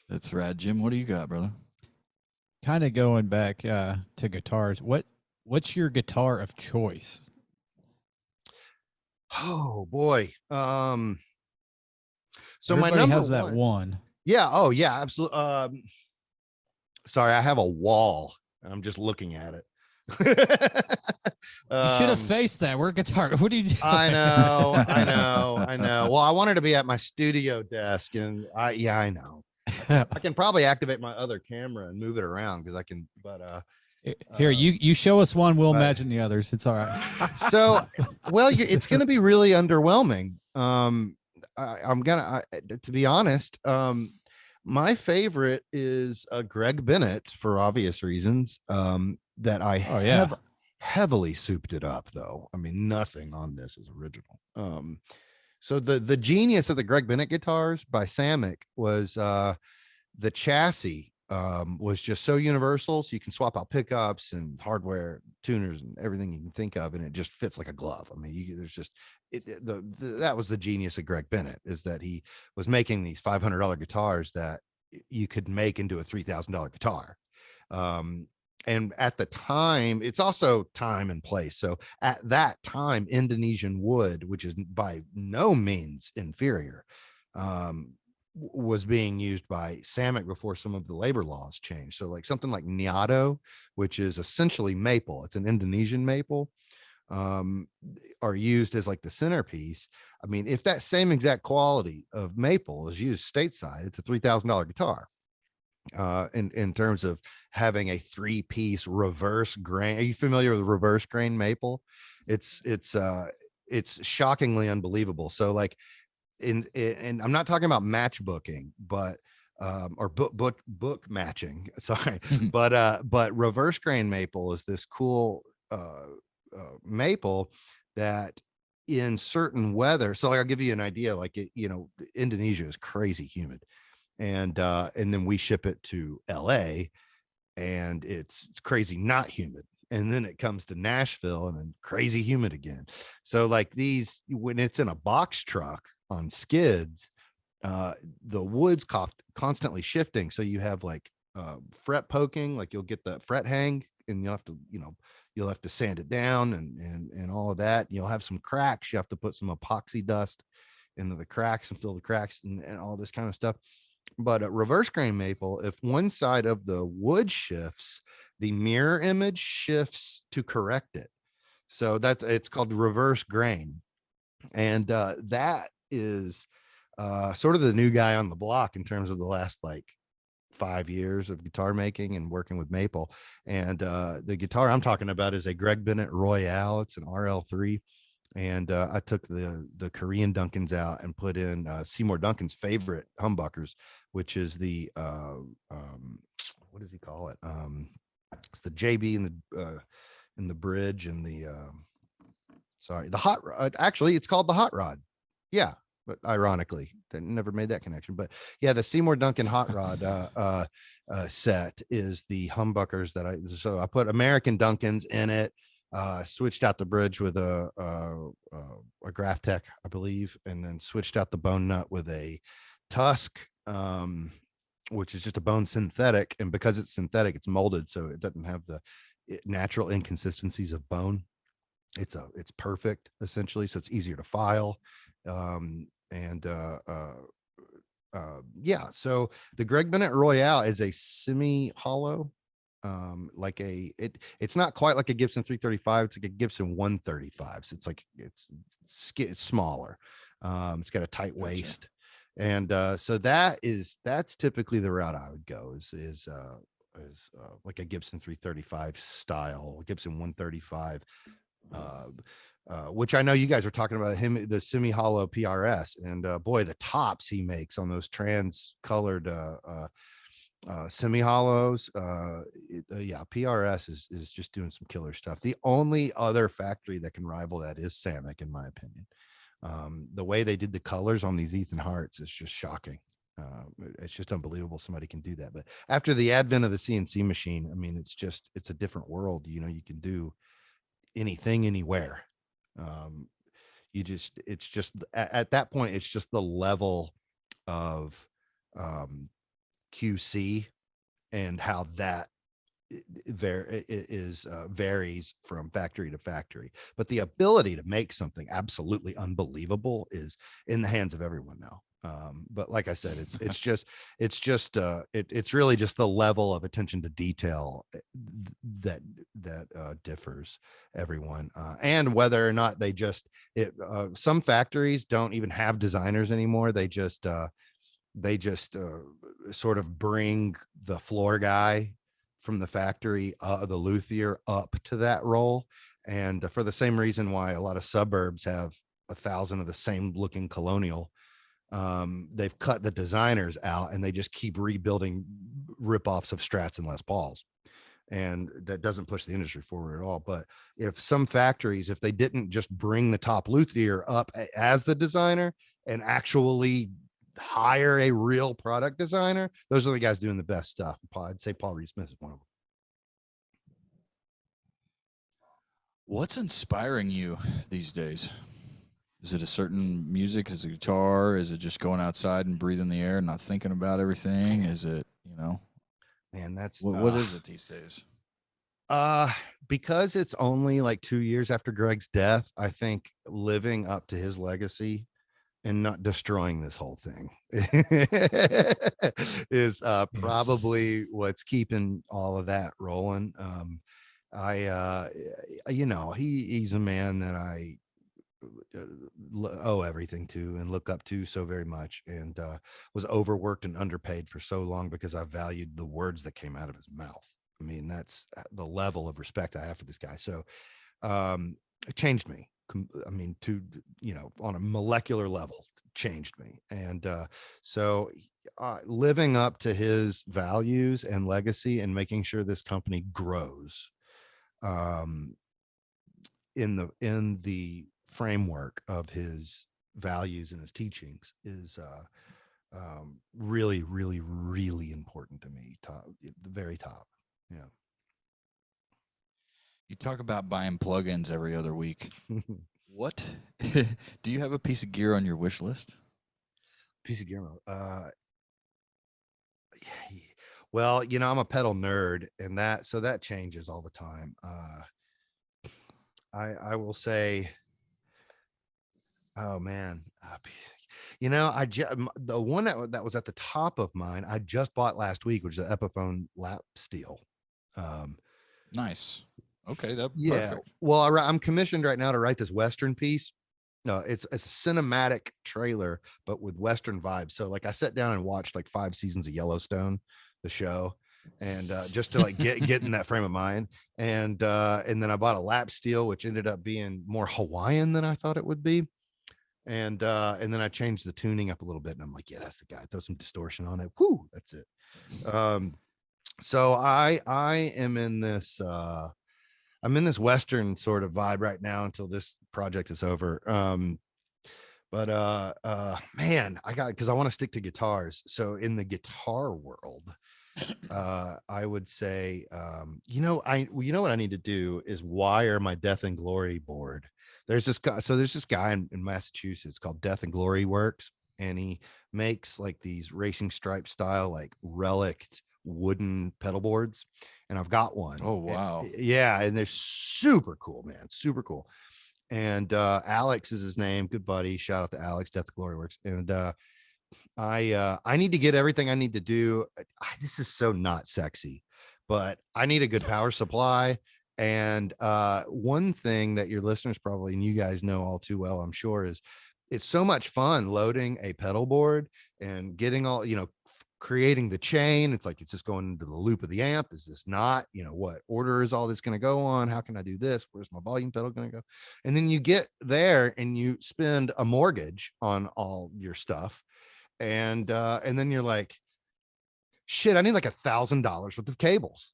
That's rad. Jim, what do you got, brother? Kind of going back to guitars. What's your guitar of choice? Oh boy. So Everybody my number has that one. Yeah. Oh yeah, absolutely. Sorry, I have a wall and I'm just looking at it. You should have faced that. We're guitar. What do you do? I know. Well, I wanted to be at my studio desk, and I know. I can probably activate my other camera and move it around because I can, but here, you show us one, we'll imagine the others. It's all right. So, well, it's going to be really underwhelming. I'm gonna, to be honest, my favorite is Greg Bennett for obvious reasons. That I have heavily souped it up, though. I mean, nothing on this is original. So the genius of the Greg Bennett guitars by Samick was the chassis was just so universal, so you can swap out pickups and hardware, tuners, and everything you can think of, and it just fits like a glove. I mean, there's just that was the genius of Greg Bennett, is that he was making these $500 guitars that you could make into a $3,000 guitar. And at the time, it's also time and place. So at that time, Indonesian wood, which is by no means inferior, was being used by Samick before some of the labor laws changed. So like something like Niado, which is essentially maple, it's an Indonesian maple, are used as like the centerpiece. I mean, if that same exact quality of maple is used stateside, it's a $3,000 guitar. In terms of having a 3-piece reverse grain. Are you familiar with reverse grain maple? It's shockingly unbelievable. So like and I'm not talking about matchbooking, but or book matching. Sorry, but reverse grain maple is this cool maple that in certain weather. So like, I'll give you an idea. Like Indonesia is crazy humid, and then we ship it to LA, and it's crazy not humid. And then it comes to Nashville and then crazy humid again. So like these, when it's in a box truck on skids, the wood's constantly shifting. So you have like fret poking, like you'll get the fret hang, and you'll have to sand it down and all of that. You'll have some cracks. You have to put some epoxy dust into the cracks and fill the cracks and all this kind of stuff. But at reverse grain maple, if one side of the wood shifts, the mirror image shifts to correct it. So it's called reverse grain. And that is sort of the new guy on the block in terms of the last like 5 years of guitar making and working with maple. And the guitar I'm talking about is a Greg Bennett Royale. It's an RL3. And I took the Korean Duncans out and put in Seymour Duncan's favorite humbuckers, which is the what does he call it? It's the JB in the bridge and the the hot rod. Actually, it's called the hot rod. Yeah, but ironically, I never made that connection. But yeah, the Seymour Duncan hot rod set is the humbuckers that I put American Duncans in it. Switched out the bridge with a Graph Tech, I believe, and then switched out the bone nut with a Tusk, which is just a bone synthetic. And because it's synthetic, it's molded, so it doesn't have the natural inconsistencies of bone. It's perfect essentially, so it's easier to file. Yeah. So the Greg Bennett Royale is a semi-hollow. It's not quite like a Gibson 335. It's like a Gibson 135. So it's smaller. It's got a tight waist. And so that's typically the route I would go is like a Gibson 335 style, Gibson 135, which I know you guys were talking about the semi-hollow PRS, and boy, the tops he makes on those trans-colored semi-hollows, yeah, PRS is just doing some killer stuff. The only other factory that can rival that is Samick, in my opinion. The way they did the colors on these Ethan Harts is just shocking. It's just unbelievable somebody can do that. But after the advent of the CNC machine, I mean, it's a different world. You can do anything anywhere. It's just at that point, it's just the level of QC and how that varies from factory to factory. But the ability to make something absolutely unbelievable is in the hands of everyone now. But like I said, it's really just the level of attention to detail that differs everyone, and whether or not some factories don't even have designers anymore. They just sort of bring the floor guy from the factory, the luthier, up to that role. And for the same reason why a lot of suburbs have 1,000 of the same looking Colonial, they've cut the designers out and they just keep rebuilding ripoffs of Strats and Les Pauls. And that doesn't push the industry forward at all. But if some factories, if they didn't just bring the top luthier up as the designer and actually hire a real product designer, those are the guys doing the best stuff. I'd say Paul Reed Smith is one of them. What's inspiring you these days? Is it a certain music? Is it guitar? Is it just going outside and breathing the air and not thinking about everything? Is it, Man, that's what is it these days? Because it's only like 2 years after Greg's death, I think living up to his legacy and not destroying this whole thing is probably what's keeping all of that rolling. He's a man that I owe everything to and look up to so very much, and was overworked and underpaid for so long because I valued the words that came out of his mouth. I mean, that's the level of respect I have for this guy. So it changed me. I mean, on a molecular level, changed me. And so living up to his values and legacy and making sure this company grows in the framework of his values and his teachings is really, really, really important to me. The very top. Yeah. You talk about buying plugins every other week. What do you have a piece of gear on your wish list? Piece of gear. Well, I'm a pedal nerd, and that changes all the time. I will say, oh man, the one that was at the top of mine, I just bought last week, which is the Epiphone lap steel. Nice. Okay, that's Yeah. perfect. Well, I'm commissioned right now to write this Western piece. No, it's a cinematic trailer, but with Western vibes. So like I sat down and watched like 5 seasons of Yellowstone, the show, and just to like get in that frame of mind. And then I bought a lap steel, which ended up being more Hawaiian than I thought it would be. And then I changed the tuning up a little bit, and I'm like, yeah, that's the guy. Throw some distortion on it. Whoo, that's it. So I am in this I'm in this Western sort of vibe right now until this project is over. Man, because I want to stick to guitars. So in the guitar world, I would say, what I need to do is wire my Death and Glory board. There's this guy in Massachusetts called Death and Glory Works, and he makes like these racing stripe style, like relict wooden pedal boards. And I've got one. Oh, wow. And they're super cool, man. Super cool. And Alex is his name. Good buddy. Shout out to Alex, Death Glory Works. And I need to get everything I need to do. This is so not sexy, but I need a good power supply. And one thing that your listeners probably, and you guys know all too well, I'm sure, is it's so much fun loading a pedal board and getting all, creating the chain. It's like, it's just going into the loop of the amp. Is this not, what order is all this going to go on? How can I do this? Where's my volume pedal going to go? And then you get there and you spend a mortgage on all your stuff. And then you're like, shit, I need like $1,000 worth of cables.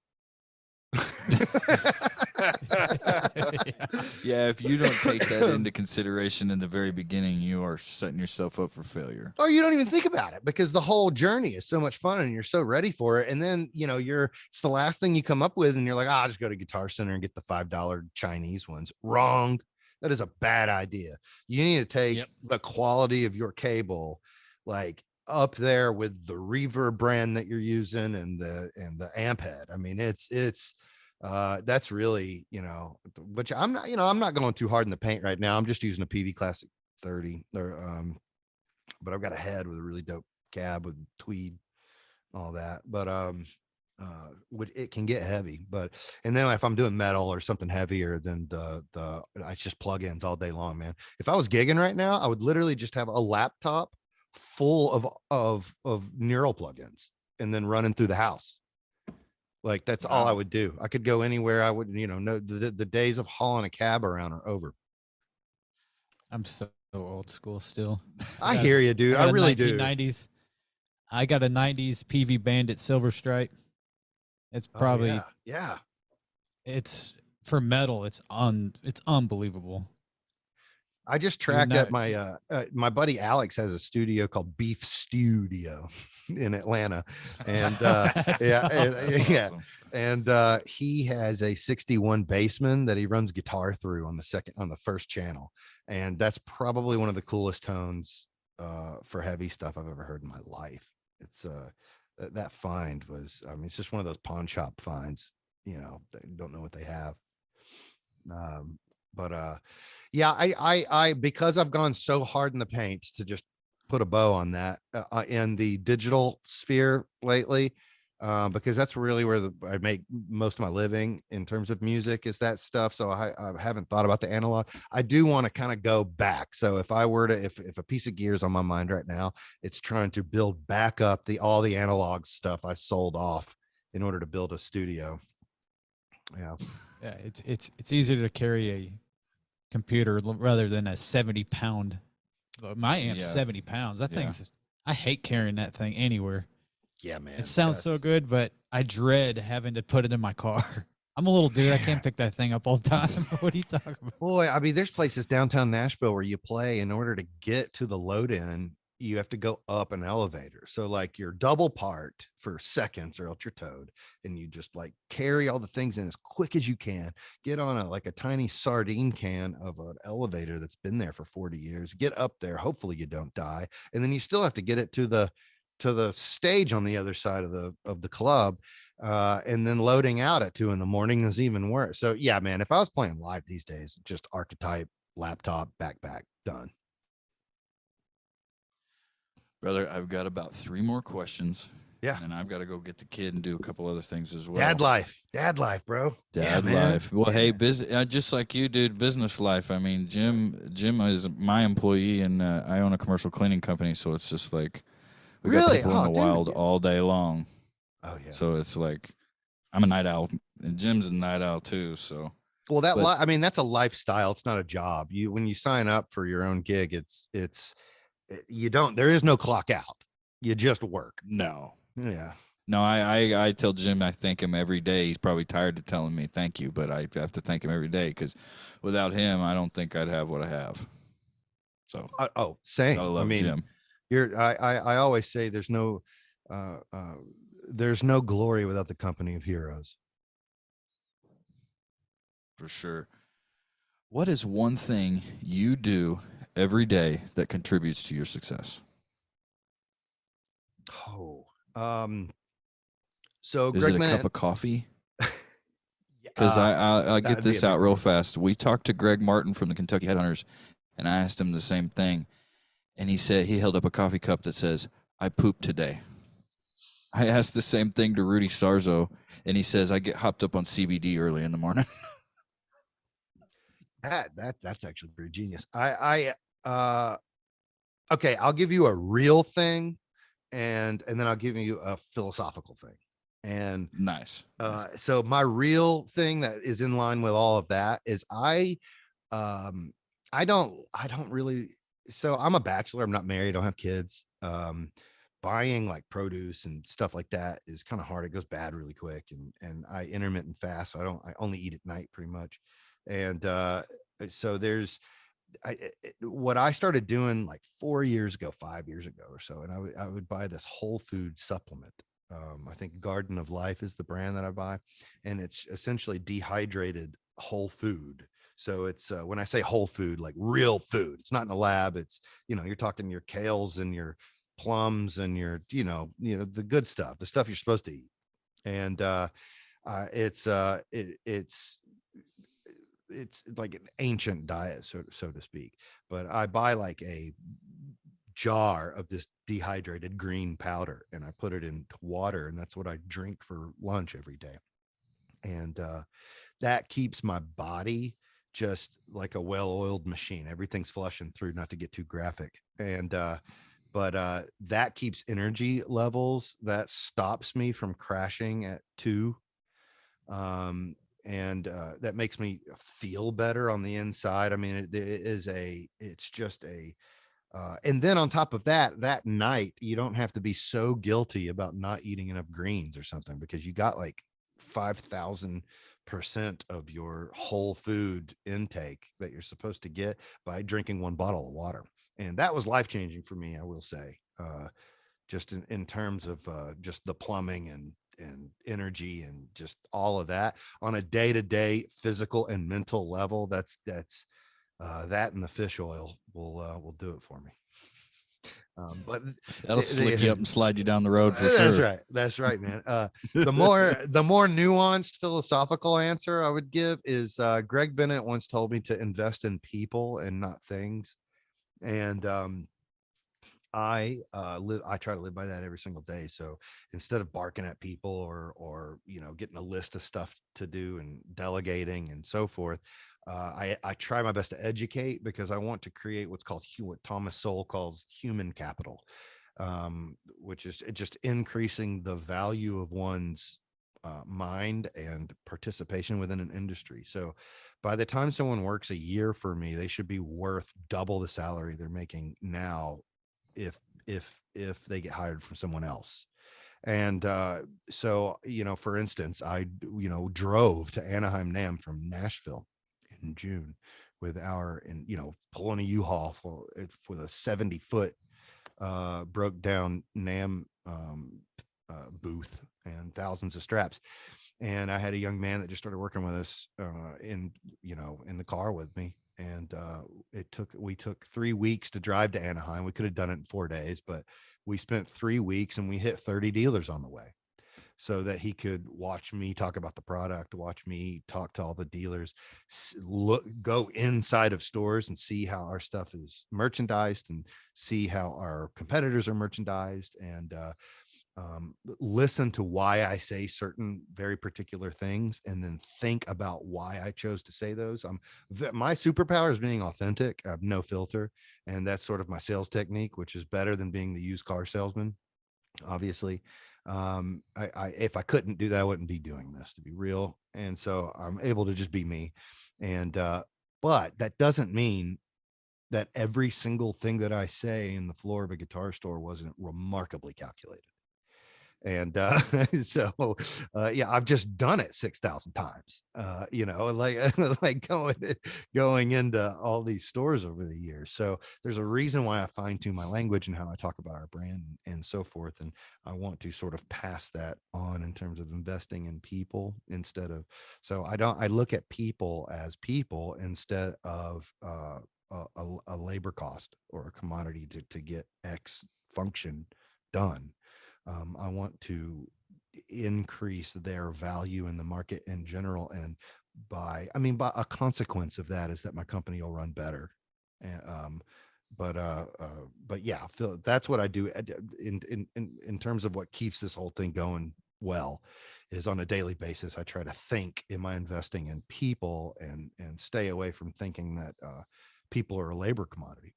Yeah, if you don't take that into consideration in the very beginning, you are setting yourself up for failure. Or you don't even think about it because the whole journey is so much fun and you're so ready for it. And then, it's the last thing you come up with and you're like, I'll just go to Guitar Center and get the $5 Chinese ones. Wrong. That is a bad idea. You need to take the quality of your cable, like up there with the reverb brand that you're using and the amp head. I mean, it's that's really, which I'm not going too hard in the paint right now. I'm just using a PV Classic 30 but I've got a head with a really dope cab with tweed, all that. But it can get heavy, and then if I'm doing metal or something heavier, then it's just plugins all day long, man. If I was gigging right now, I would literally just have a laptop full of neural plugins and then running through the house. Like that's all I would do. I could go anywhere. I would, no, the days of hauling a cab around are over. I'm so old school still. I hear you, dude. I really do. 1990s. I got a 90s PV Bandit Silver Stripe. It's probably yeah. It's for metal. It's unbelievable. I just tracked at my my buddy Alex has a studio called Beef Studio in Atlanta, and awesome. And he has a 61 Bassman that he runs guitar through on the first channel, and that's probably one of the coolest tones for heavy stuff I've ever heard in my life. It's that find was, I mean, it's just one of those pawn shop finds. they don't know what they have. But yeah, I because I've gone so hard in the paint to just put a bow on that in the digital sphere lately, because that's really where I make most of my living in terms of music, is that stuff. So I haven't thought about the analog. I do want to kind of go back. So if I were to, if a piece of gear is on my mind right now, it's trying to build back up all the analog stuff I sold off in order to build a studio. Yeah. Yeah, it's easier to carry a computer rather than a 70-pound. My amp's Yeah. 70 pounds. That Yeah. thing's. I hate carrying that thing anywhere. Yeah, man. It sounds so good, but I dread having to put it in my car. I'm a little dude. I can't pick that thing up all the time. What are you talking about? Boy, I mean, there's places downtown Nashville where you play. In order to get to the load in, you have to go up an elevator. So like you're double parked for seconds or else you're towed, and you just like carry all the things in as quick as you can, get on a tiny sardine can of an elevator that's been there for 40 years, get up there. Hopefully you don't die. And then you still have to get it to the stage on the other side of the club. And then loading out at 2 a.m. is even worse. So yeah, man, if I was playing live these days, just archetype, laptop, backpack, done. Brother, I've got about 3 more questions. Yeah. And I've got to go get the kid and do a couple other things as well. Dad life, bro. Dad life. Well, hey, just like you, dude, business life. I mean, Jim is my employee, and I own a commercial cleaning company, so it's just like we got Really? people in the dude. wild all day long. Oh yeah. So it's like I'm a night owl, and Jim's a night owl too. So Well, I mean, that's a lifestyle. It's not a job. When you sign up for your own gig, there is no clock out. You just work. no. Yeah. No, I tell Jim I thank him every day. He's probably tired of telling me thank you, but I have to thank him every day because without him, I don't think I'd have what I have. So same. I love Jim. I always say there's no glory without the company of heroes. For sure. What is one thing you do every day that contributes to your success? So is Greg it a cup of coffee? Because I'll get this out real fast. We talked to Greg Martin from the Kentucky Headhunters, and I asked him the same thing. And he said he held up a coffee cup that says, "I pooped today." I asked the same thing to Rudy Sarzo, and he says, "I get hopped up on CBD early in the morning." That's actually pretty genius. Okay, I'll give you a real thing, and then I'll give you a philosophical thing. And nice. So my real thing that is in line with all of that is I don't really. So I'm a bachelor. I'm not married. I don't have kids. Buying like produce and stuff like that is kind of hard. It goes bad really quick, and I intermittent fast, so I only eat at night pretty much. And so what I started doing like 5 years ago or so, and I would buy this whole food supplement. I think Garden of Life is the brand that I buy, and it's essentially dehydrated whole food. So it's when I say whole food, like real food, it's not in a lab. It's, you're talking your kales and your plums and your, the good stuff, the stuff you're supposed to eat. And it's like an ancient diet, so to speak. But I buy like a jar of this dehydrated green powder, and I put it into water, and that's what I drink for lunch every day. And that keeps my body just like a well-oiled machine. Everything's flushing through, not to get too graphic. And but that keeps energy levels, that stops me from crashing at 2. And that makes me feel better on the inside. I mean, it's just a and then on top of that night, you don't have to be so guilty about not eating enough greens or something, because you got like 5,000% of your whole food intake that you're supposed to get by drinking 1 bottle of water. And that was life-changing for me, I will say, just in terms of just the plumbing and energy and just all of that on a day-to-day physical and mental level. That's that, and the fish oil will do it for me. But That'll slick you up and slide you down the road for that's sure. right. That's right, man. The more nuanced philosophical answer I would give is Greg Bennett once told me to invest in people and not things. And I try to live by that every single day. So instead of barking at people or getting a list of stuff to do and delegating and so forth, I try my best to educate, because I want to create what's called what Thomas Sowell calls human capital, which is just increasing the value of one's mind and participation within an industry. So by the time someone works a year for me, they should be worth double the salary they're making now if they get hired from someone else. And so for instance, I drove to Anaheim NAMM from Nashville in June with pulling a U-Haul for the 70-foot broke down NAMM booth and thousands of straps. And I had a young man that just started working with us in the car with me. And we took 3 weeks to drive to Anaheim. We could have done it in 4 days, but we spent 3 weeks and we hit 30 dealers on the way, so that he could watch me talk about the product, watch me talk to all the dealers, go inside of stores and see how our stuff is merchandised and see how our competitors are merchandised, and listen to why I say certain very particular things, and then think about why I chose to say those. My superpower is being authentic. I have no filter, and that's sort of my sales technique, which is better than being the used car salesman, obviously. If I couldn't do that, I wouldn't be doing this, to be real. And so I'm able to just be me. And but that doesn't mean that every single thing that I say in the floor of a guitar store wasn't remarkably calculated. And yeah, I've just done it 6,000 times, like going into all these stores over the years. So there's a reason why I fine tune my language and how I talk about our brand and so forth. And I want to sort of pass that on in terms of investing in people I look at people as people instead of a labor cost or a commodity to get X function done. I want to increase their value in the market in general. And by a consequence of that is that my company will run better. And, but yeah, Phil, that's what I do in terms of what keeps this whole thing going well, is on a daily basis. I try to think, am I investing in people, and stay away from thinking that people are a labor commodity.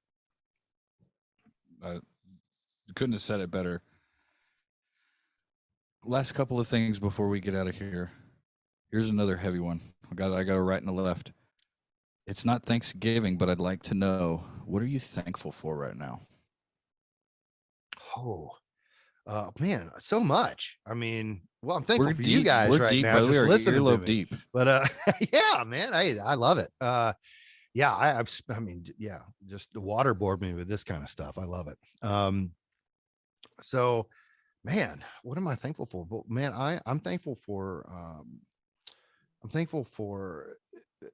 Couldn't have said it better. Last couple of things before we get out of here. Here's another heavy one. I got a right and a left. It's not Thanksgiving, but I'd like to know, what are you thankful for right now? Oh, man, so much. I mean, well, I'm thankful for deep. you guys We're right deep, now. but Just listening to me. deep. But yeah, man, I love it. Yeah, I mean, yeah, just waterboard me with this kind of stuff. I love it. So, man, what am I thankful for? Well, man, I'm thankful for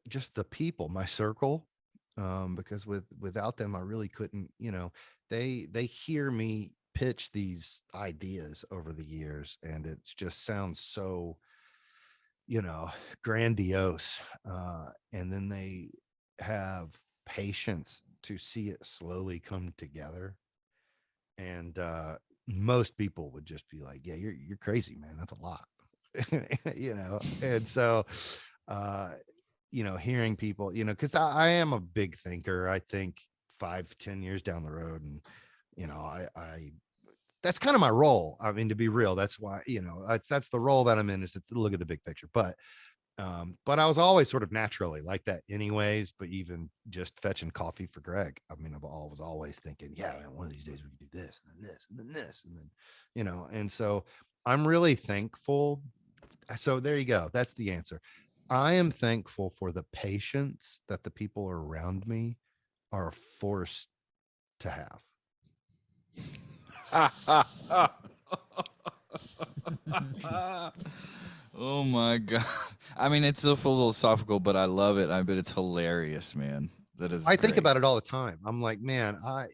just the people, my circle, because without them, I really couldn't. They hear me pitch these ideas over the years, and it just sounds so, grandiose, and then they have patience to see it slowly come together. And most people would just be like, yeah, you're crazy, man, that's a lot. And so hearing people, because I am a big thinker. I think 5-10 years down the road, and I that's kind of my role. I mean, to be real, that's why that's the role that I'm in, is to look at the big picture. But I was always sort of naturally like that anyways. But even just fetching coffee for Greg, I mean, I was always thinking, yeah, man, one of these days we can do this and then this and then this and then, and so I'm really thankful. So there you go. That's the answer. I am thankful for the patience that the people around me are forced to have. Oh my God. I mean, it's so philosophical, but I love it. I bet it's hilarious, man. That is. I think great. about it all the time. I'm like, man, I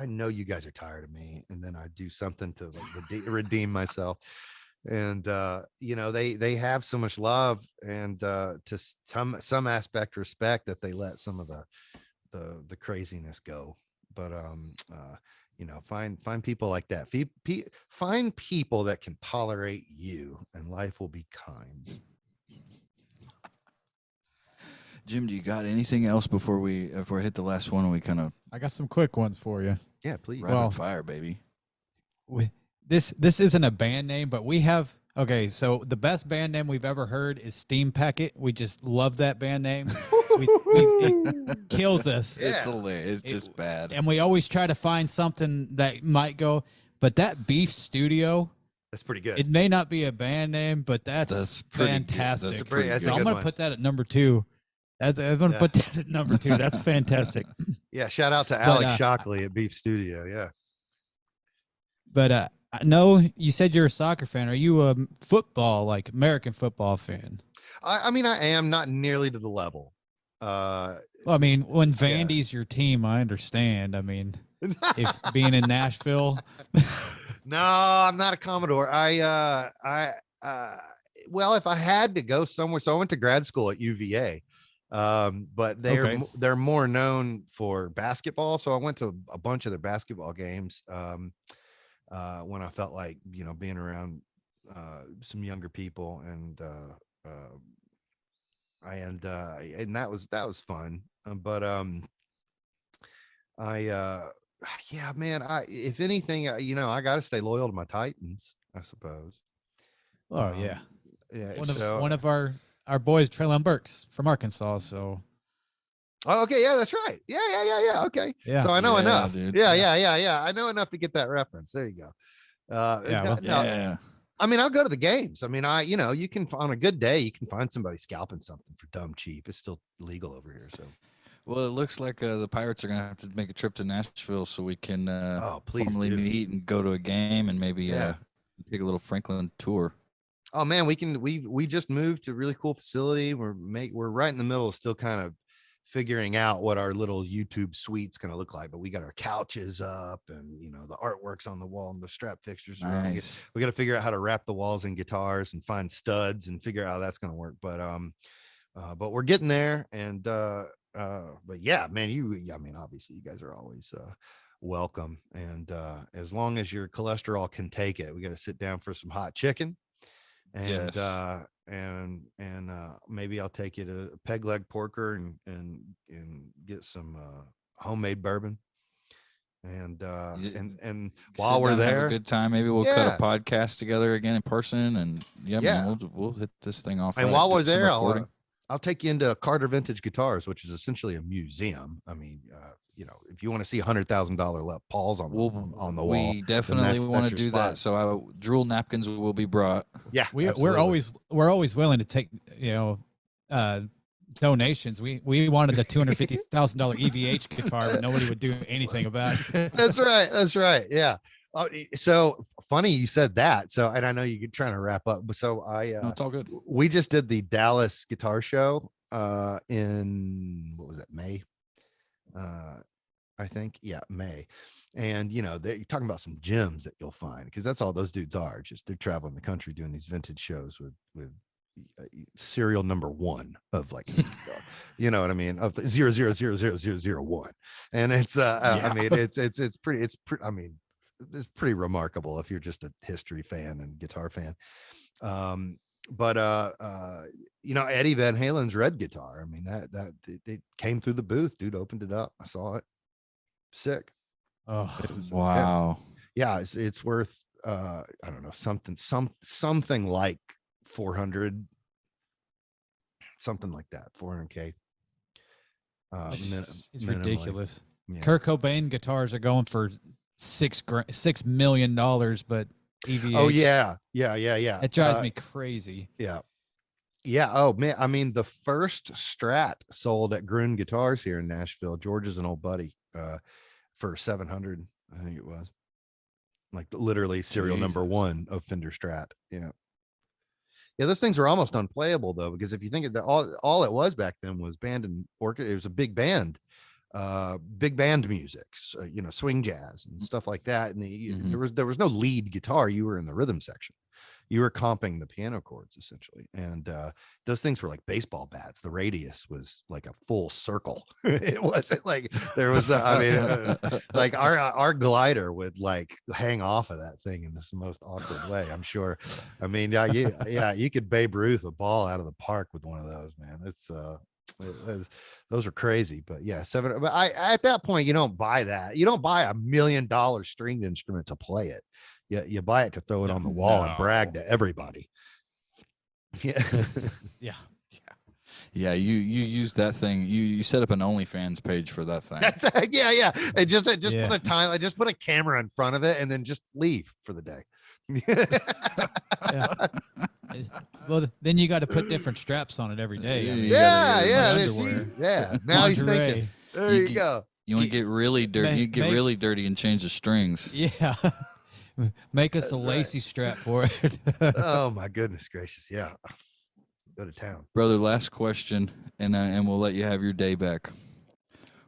know you guys are tired of me, and then I do something to like redeem myself. And you know, they have so much love and to some aspect respect that they let some of the craziness go. But you know, find people like that. Find people that can tolerate you, and life will be kind. Jim, do you got anything else before we hit the last one and we kind of I got some quick ones for you. Yeah, please. rapid fire, baby? This isn't a band name, but we have. Okay, so the best band name we've ever heard is Steam Packet. We just love that band name. It kills us. It's hilarious. It's just bad. And we always try to find something that might go. But that Beef Studio, That's pretty good. it may not be a band name, but that's pretty good. fantastic. That's pretty good. So I'm good going to one. put that at number 2. I'm going to put that at number 2. That's fantastic. Yeah, shout out to Alex Shockley at Beef Studio. Yeah. But I know you said you're a soccer fan. Are you a football, like American football fan? I mean, I am not nearly to the level. Well, I mean, when Vandy's your team, I understand. I mean, if being in Nashville. No, I'm not a Commodore. Well, if I had to go somewhere, so I went to grad school at UVA, but they're more known for basketball. So I went to a bunch of their basketball games when I felt like, you know, being around some younger people, and that was fun. Yeah, man, if anything, you know, I got to stay loyal to my Titans, I suppose. Oh yeah. Yeah. One of our boys, Traylon Burks from Arkansas. So. Oh, okay. Yeah, that's right. Yeah. Okay. Yeah. So I know enough. Dude. Yeah. I know enough to get that reference. There you go. Yeah. I mean, I'll go to the games. I mean, you know, you can, on a good day, you can find somebody scalping something for dumb cheap. It's still legal over here. So. Well, it looks like the Pirates are going to have to make a trip to Nashville so we can formally meet and go to a game and maybe take a little Franklin tour. Oh man, we just moved to a really cool facility. We're right in the middle of still kind of figuring out what our little YouTube suite's going to look like, but we got our couches up and, you know, the artwork's on the wall and the strap fixtures. Nice. We got to figure out how to wrap the walls in guitars and find studs and figure out how that's going to work. But we're getting there. And, but yeah, man, I mean, obviously you guys are always, welcome. And, as long as your cholesterol can take it, we got to sit down for some hot chicken. And yes. And maybe I'll take you to Peg Leg Porker and get some homemade bourbon. And while we're there, have a good time. Maybe we'll cut a podcast together again in person. And man, we'll hit this thing off. And while we're there, I'll take you into Carter Vintage Guitars, which is essentially a museum. I mean, you know, if you want to see $100,000 Les Pauls on the wall, we definitely want to do that. So drool napkins will be brought. Yeah, we're always willing to take, you know, donations. We wanted a $250,000 EVH guitar, but nobody would do anything about it. That's right. Yeah. So funny you said that. So, and I know you're trying to wrap up, but so no, it's all good. We just did the Dallas Guitar Show in, what was it, May? I think, May. And you know, you're talking about some gems that you'll find, because that's all those dudes are. Just they're traveling the country doing these vintage shows with serial number 1 of like, you know what I mean, of 0000001. And it's I mean, it's pretty I mean, it's pretty remarkable if you're just a history fan and guitar fan. But you know, Eddie Van Halen's red guitar, I mean, that it came through the booth, dude opened it up, I saw it. Sick. Oh, wow. Yeah, it's worth I don't know, something like 400, something like that, 400K. It's ridiculous. Yeah. Kurt Cobain guitars are going for $6 million, but EVH. Oh yeah. It drives me crazy. Yeah. Oh man, I mean, the first Strat sold at Grun Guitars here in Nashville. George is an old buddy, for 700, I think it was. Like literally serial number 1 of Fender Strat. Yeah, those things were almost unplayable though, because if you think of that, all it was back then was band and orchestra. It was a big band, big band music, so, swing jazz and stuff like that. And there was no lead guitar. You were in the rhythm section. You were comping the piano chords essentially. And those things were like baseball bats. The radius was like a full circle. It wasn't like there was, it was like our glider would like hang off of that thing in this most awkward way, I'm sure. I mean, you could Babe Ruth a ball out of the park with one of those, man. Those are crazy. But yeah, but at that point, you don't buy that. You don't buy $1 million stringed instrument to play it. You buy it to throw it on the wall and brag to everybody. Yeah. Yeah, you use that thing. You set up an OnlyFans page for that thing. That's yeah. I just put a camera in front of it and then just leave for the day. Yeah. Well, then you got to put different straps on it every day. I mean, Now he's thinking. There you go. You want to get really dirty. You get really dirty and change the strings. Yeah. Make us a lacy strap for it. Oh my goodness gracious. Yeah. Go to town. Brother, last question, and we'll let you have your day back.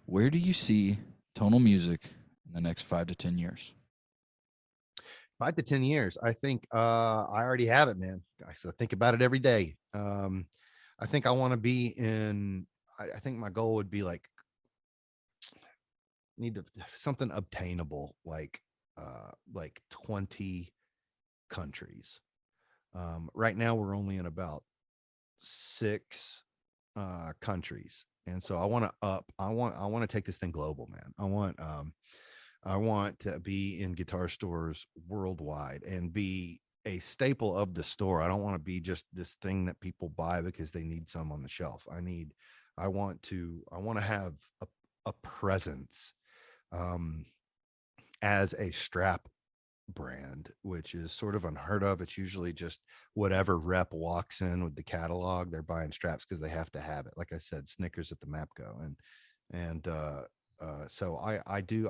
Where do you see Tonal Music in the next 5 to 10 years? 5 to 10 years. I think I already have it, man. I think about it every day. I think I want to be in, I think my goal would be like, something obtainable, like 20 countries. Right now we're only in about 6 countries, and so I want to take this thing global, man. I want to be in guitar stores worldwide and be a staple of the store. I don't want to be just this thing that people buy because they need some on the shelf. I want to have a presence as a strap brand, which is sort of unheard of. It's usually just whatever rep walks in with the catalog, they're buying straps because they have to have it. Like I said, Snickers at the MAPCO. So I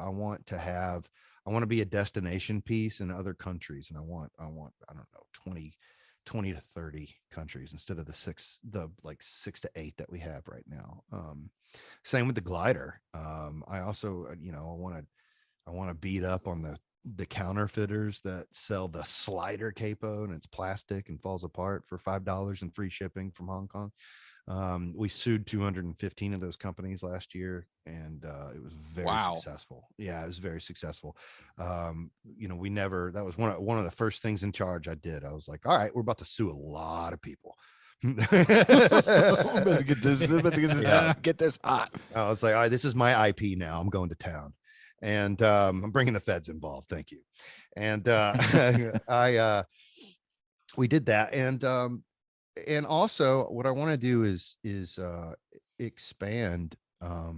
want to be a destination piece in other countries. And I want, I don't know, 20 to 30 countries instead of the 6 to 8 that we have right now. Same with the glider. I also, I want to beat up on the counterfeiters that sell the slider capo and it's plastic and falls apart for $5 and free shipping from Hong Kong. We sued 215 of those companies last year, and it was very successful. Yeah, it was very successul. That was one of the first things in charge I did. I was like, all right, we're about to sue a lot of people. Get this hot. I was like, all right, this is my IP now. I'm going to town. And I'm bringing the feds involved. Thank you. And we did that. And also what I want to do is expand. I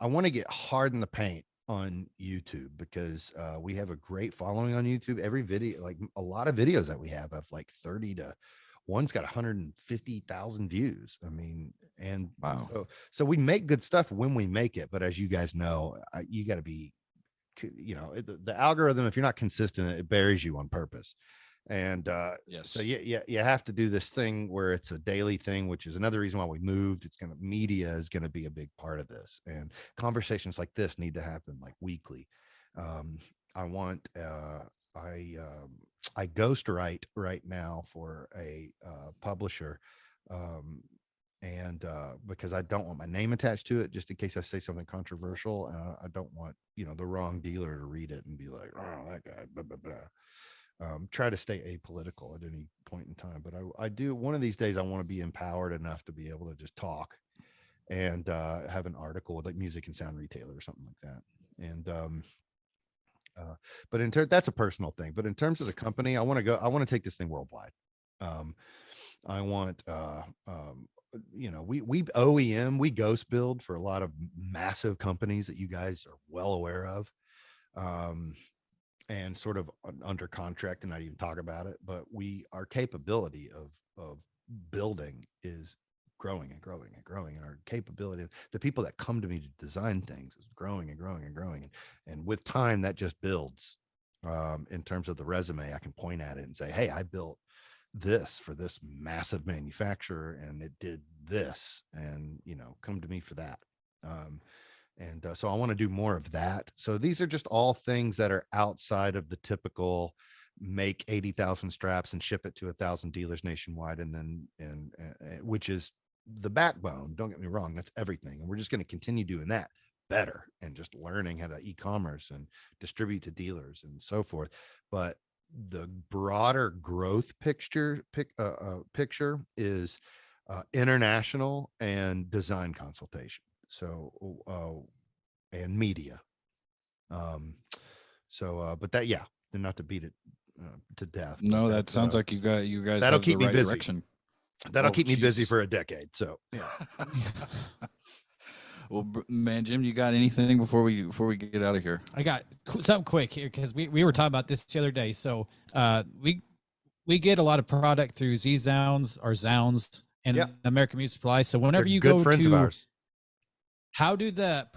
want to get hard in the paint on YouTube because we have a great following on YouTube. Every video, like a lot of videos that we have like 30 to one's got 150,000 views. I mean, and wow. So we make good stuff when we make it. But as you guys know, you got to be, the algorithm, if you're not consistent, it buries you on purpose. And yes. So you have to do this thing where it's a daily thing, which is another reason why we moved. Media is going to be a big part of this, and conversations like this need to happen like weekly. I ghostwrite right now for a publisher, and because I don't want my name attached to it, just in case I say something controversial, and I don't want the wrong dealer to read it and be like, oh, that guy, blah blah blah. Try to stay apolitical at any point in time, but I do. One of these days, I want to be empowered enough to be able to just talk and have an article with like Music and Sound Retailer or something like that. And but that's a personal thing. But in terms of the company, I want to take this thing worldwide. I want we OEM, we ghost build for a lot of massive companies that you guys are well aware of. And sort of under contract and not even talk about it, but our capability of building is growing and growing and growing, and our capability, the people that come to me to design things, is growing and growing and growing, and with time that just builds. In terms of the resume, I can point at it and say, hey, I built this for this massive manufacturer and it did this, and come to me for that. And so I want to do more of that. So these are just all things that are outside of the typical make 80,000 straps and ship it to 1,000 dealers nationwide. And then, which is the backbone. Don't get me wrong. That's everything. And we're just going to continue doing that better and just learning how to e-commerce and distribute to dealers and so forth. But the broader growth picture is international and design consultation. So, and media. But that, yeah, not to beat it to death. No, that sounds like you guys that'll have keep the me right busy. direction. That'll Oh, keep me busy jeez. for a decade. So, yeah. Well, man, Jim, you got anything before we get out of here? I got something quick here because we were talking about this the other day. So we get a lot of product through Z-Zounds or Zounds and Yeah. American Music Supply. So whenever They're you good go friends of to, ours. how do the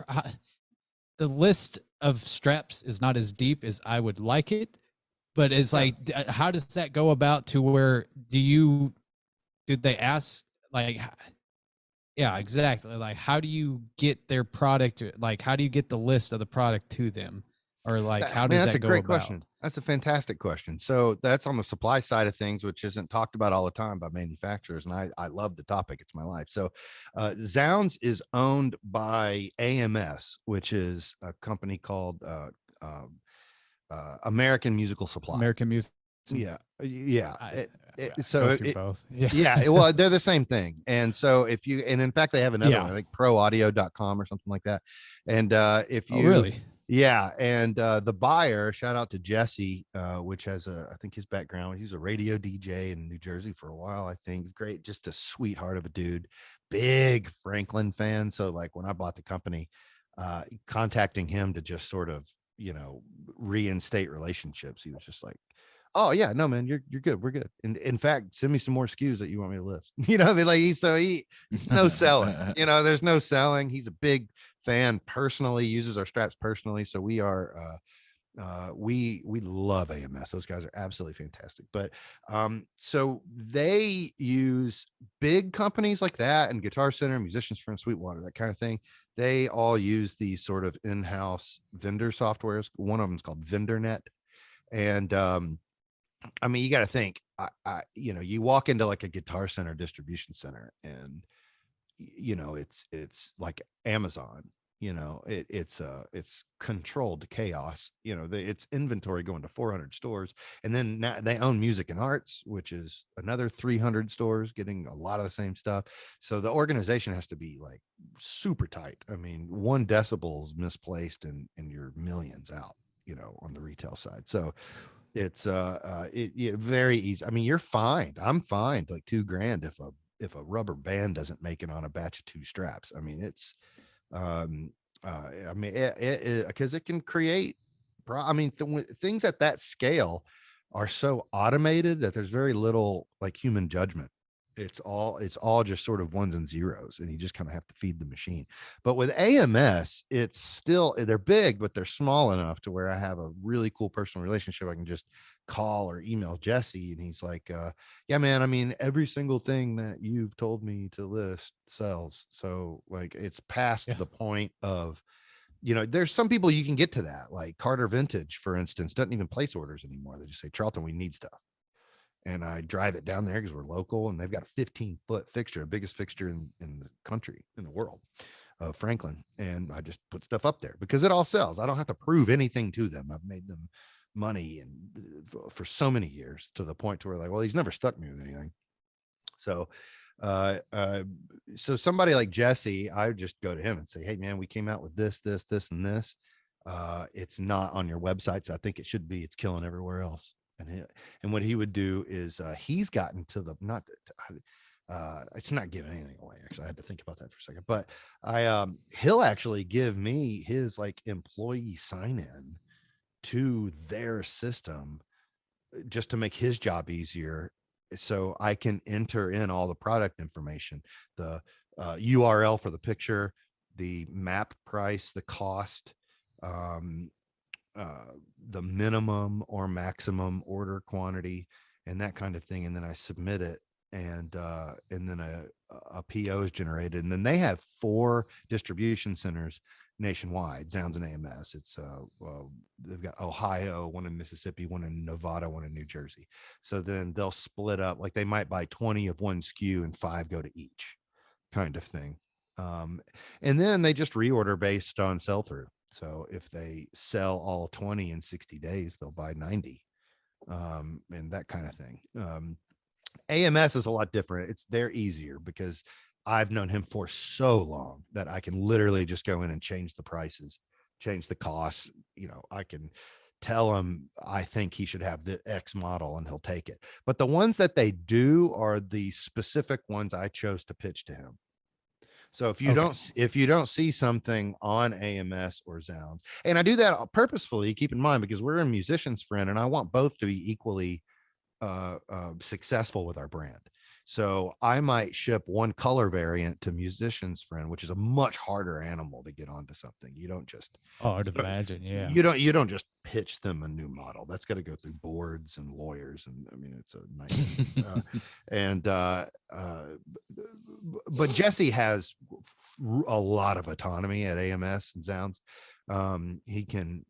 list of straps is not as deep as I would like it, but it's like, how does that go about to where did they ask like, yeah, exactly. Like, how do you get their product? Like, how do you get the list of the product to them? Or like, how does that's that a go great about? question. That's a fantastic question. So that's on the supply side of things, which isn't talked about all the time by manufacturers. And I love the topic. It's my life. So Zounds is owned by AMS, which is a company called American Musical Supply. American Music. Yeah. Go through both. Yeah. Well, they're the same thing. And so and in fact, they have another one, I think proaudio.com or something like that. And if you really, yeah. And the buyer, shout out to Jesse, which has I think his background, he's a radio DJ in New Jersey for a while, I think. Great, just a sweetheart of a dude, big Franklin fan. So like when I bought the company, contacting him to just sort of, reinstate relationships, he was just like, oh yeah, no, man, you're good. We're good. And in fact, send me some more SKUs that you want me to list. I mean, like no selling, there's no selling. He's a big fan personally, uses our straps personally. So we are, we love AMS. Those guys are absolutely fantastic. But so they use big companies like that and Guitar Center, Musicians from Sweetwater, that kind of thing. They all use these sort of in-house vendor softwares. One of them is called VendorNet. And I mean, you got to think, you walk into like a Guitar Center distribution center and, it's like Amazon, it's controlled chaos, it's inventory going to 400 stores. And then now they own Music and Arts, which is another 300 stores getting a lot of the same stuff. So the organization has to be like super tight. I mean, 1 decibel is misplaced and you're millions out, on the retail side. So it's very easy. I mean, you're fined. I'm fined like $2,000 if a rubber band doesn't make it on a batch of 2 straps. I mean, it's because it can create things at that scale are so automated that there's very little like human judgment. It's all just sort of ones and zeros, and you just kind of have to feed the machine. But with AMS, it's still, they're big, but they're small enough to where I have a really cool personal relationship. I can just call or email Jesse, and he's like, yeah, man, I mean, every single thing that you've told me to list sells. So like, it's past the point of, there's some people you can get to that, like Carter Vintage, for instance, doesn't even place orders anymore. They just say, Charlton, we need stuff. And I drive it down there because we're local, and they've got a 15-foot fixture, the biggest fixture in the country, in the world, of Franklin. And I just put stuff up there because it all sells. I don't have to prove anything to them. I've made them money and for so many years, to the point to where like, well, he's never stuck me with anything. So, so somebody like Jesse, I would just go to him and say, hey man, we came out with this, and this. It's not on your website, so I think it should be. It's killing everywhere else. And what he would do is he's gotten to the it's not giving anything away. Actually, I had to think about that for a second. But he'll actually give me his like employee sign in to their system just to make his job easier, so I can enter in all the product information, the URL for the picture, the map price, the cost, the minimum or maximum order quantity, and that kind of thing. And then I submit it, and then a PO is generated, and then they have 4 distribution centers nationwide. Sounds and AMS. It's they've got Ohio, one in Mississippi, one in Nevada, one in New Jersey. So then they'll split up, like they might buy 20 of one SKU and 5 go to each, kind of thing. And then they just reorder based on sell through. So if they sell all 20 in 60 days, they'll buy 90, and that kind of thing. AMS is a lot different. They're easier because I've known him for so long that I can literally just go in and change the prices, change the costs. I can tell him I think he should have the X model and he'll take it. But the ones that they do are the specific ones I chose to pitch to him. So if you don't see something on AMS or Zounds, and I do that purposefully, keep in mind, because we're a musician's friend and I want both to be equally successful with our brand. So I might ship one color variant to musician's friend, which is a much harder animal to get onto something. You don't just I'd imagine, yeah. You don't just pitch them a new model. That's got to go through boards and lawyers, and I mean it's a nice but Jesse has a lot of autonomy at AMS and Sounds. He can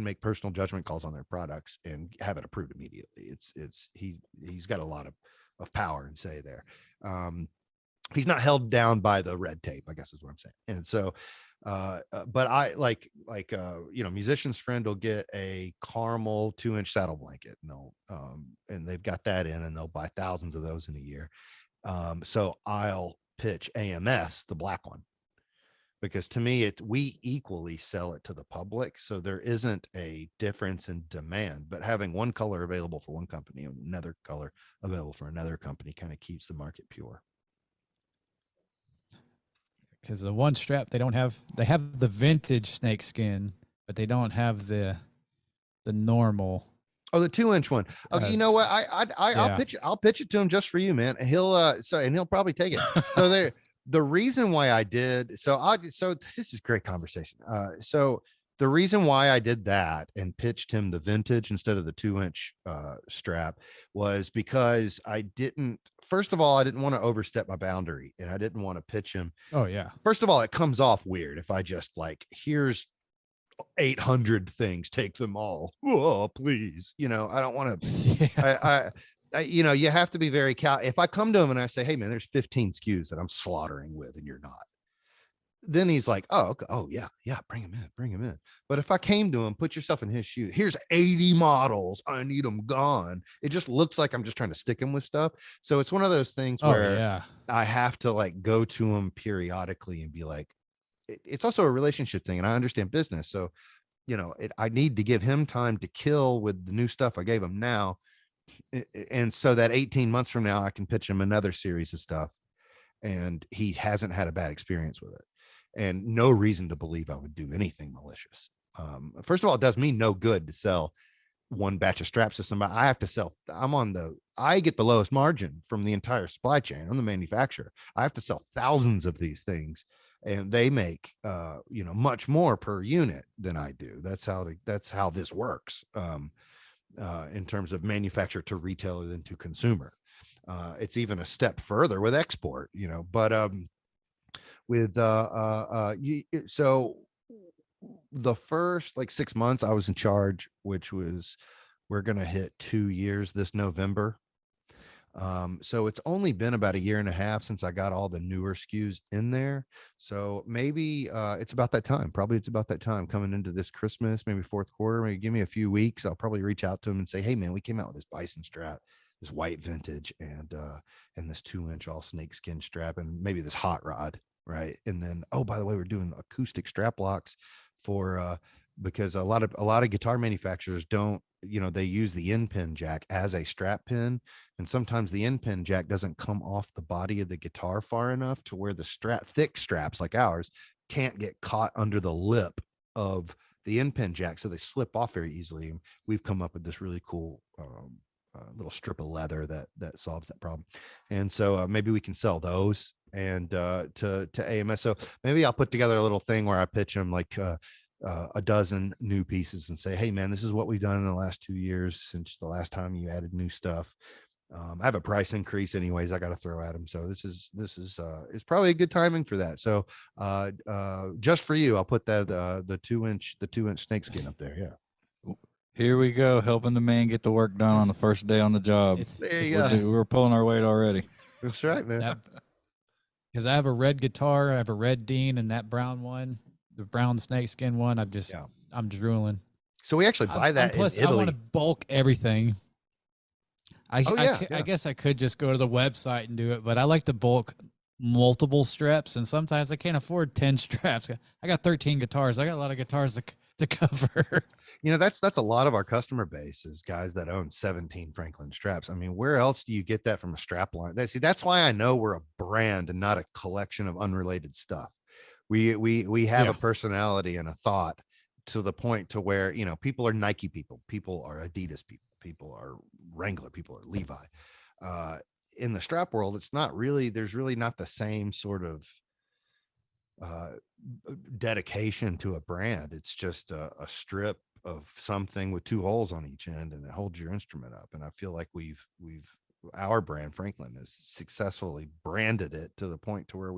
make personal judgment calls on their products and have it approved immediately. He's got a lot of power and say there. He's not held down by the red tape, I guess is what I'm saying. And so but I like musician's friend will get a caramel 2-inch saddle blanket, and and they've got that in, and they'll buy thousands of those in a year. So I'll pitch AMS the black one, because to me we equally sell it to the public, so there isn't a difference in demand. But having one color available for one company and another color available for another company kind of keeps the market pure. Because the one strap they have the vintage snakeskin, but they don't have the normal. Oh, the 2-inch one. Okay, you know what? I'll pitch it to him just for you, man. He'll probably take it. So the reason why I did so this is great conversation. So the reason why I did that and pitched him the vintage instead of the 2-inch strap was because I didn't want to overstep my boundary, and I didn't want to pitch him. Oh yeah. First of all, it comes off weird if I just like, here's 800 things, take them all. Oh, please. I don't want to. Yeah. I you have to be very if I come to him and I say, hey man, there's 15 SKUs that I'm slaughtering with and you're not, then he's like, oh, okay. Oh yeah, bring him in. But if I came to him, put yourself in his shoes, here's 80 models, I need them gone, it just looks like I'm just trying to stick him with stuff. So it's one of those things where I have to like go to him periodically and be like, it's also a relationship thing, and I understand business, so I need to give him time to kill with the new stuff I gave him now, and so that 18 months from now I can pitch him another series of stuff and he hasn't had a bad experience with it, and no reason to believe I would do anything malicious. First of all, it does me no good to sell one batch of straps to somebody. I have to sell. I get the lowest margin from the entire supply chain. I'm the manufacturer. I have to sell thousands of these things, and they make much more per unit than I do. That's how this works in terms of manufacturer to retailer than to consumer. It's even a step further with export, but so the first like 6 months I was in charge, which was, we're going to hit 2 years this November. So it's only been about 1.5 years since I got all the newer SKUs in there. So maybe it's about that time. Probably it's about that time coming into this Christmas, maybe fourth quarter. Maybe give me a few weeks. I'll probably reach out to him and say, hey man, we came out with this bison strap, this white vintage, and this 2-inch all snakeskin strap, and maybe this hot rod, right? And then, oh, by the way, we're doing acoustic strap locks for because a lot of guitar manufacturers don't, they use the end pin jack as a strap pin, and sometimes the end pin jack doesn't come off the body of the guitar far enough to where the thick straps like ours can't get caught under the lip of the end pin jack, so they slip off very easily. We've come up with this really cool little strip of leather that solves that problem, and so maybe we can sell those and to AMS. So maybe I'll put together a little thing where I pitch them like a dozen new pieces and say, hey man, this is what we've done in the last 2 years since the last time you added new stuff. I have a price increase anyways I got to throw at them. So this is it's probably a good timing for that. So just for you, I'll put that the 2-inch snakeskin up there. Yeah. Here we go, helping the man get the work done on the first day on the job. There you go. We're pulling our weight already. That's right, man. Because I have a red guitar, I have a red Dean, and that brown one, the brown snakeskin one. I'm drooling. So we actually buy that plus, in Italy. I want to bulk everything. I Yeah. guess I could just go to the website and do it, but I like to bulk multiple straps, and sometimes I can't afford 10 straps. I got 13 guitars. I got a lot of guitars to cover. That's a lot of our customer base is guys that own 17 Franklin straps. I mean, where else do you get that from a strap line? That's why I know we're a brand and not a collection of unrelated stuff. We have a personality and a thought to the point to where, people are Nike people are Adidas people are Wrangler, people are Levi. In the strap world, there's really not the same sort of dedication to a brand. It's just a strip of something with 2 holes on each end, and it holds your instrument up. And I feel like our brand Franklin has successfully branded it to the point to where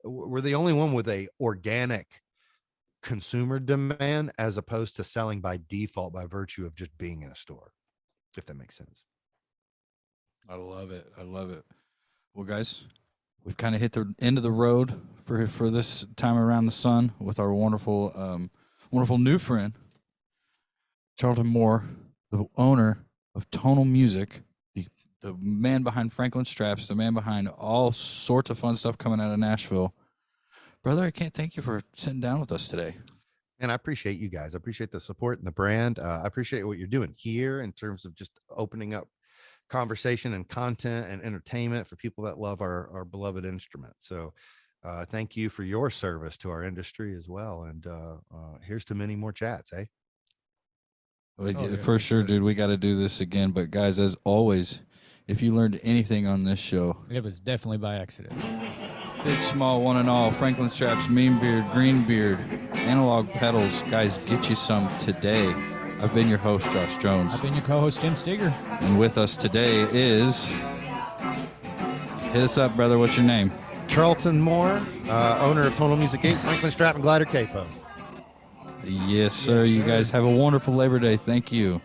we're the only one with a organic consumer demand, as opposed to selling by default by virtue of just being in a store, if that makes sense. I love it. Well, guys, we've kind of hit the end of the road for this time around the sun with our wonderful new friend, Charlton Moore, the owner of Tonal Music, the man behind Franklin Straps, the man behind all sorts of fun stuff coming out of Nashville. Brother, I can't thank you for sitting down with us today. And I appreciate you guys. I appreciate the support and the brand. I appreciate what you're doing here in terms of just opening up conversation and content and entertainment for people that love our beloved instrument. So thank you for your service to our industry as well. And here's to many more chats, eh? Well, for sure, dude. We got to do this again. But guys, as always, if you learned anything on this show, It was definitely by accident. big, small, one and all, Franklin Straps, Mean Beard, Green Beard, Analog Pedals, guys, get you some today. I've been your host, Josh Jones. I've been your co-host, Jim Steger. And with us today is, hit us up, brother. What's your name? Charlton Moore, owner of Tonal Music Inc., Franklin Strap and Glider Capo. Yes, sir. You guys have a wonderful Labor Day. Thank you.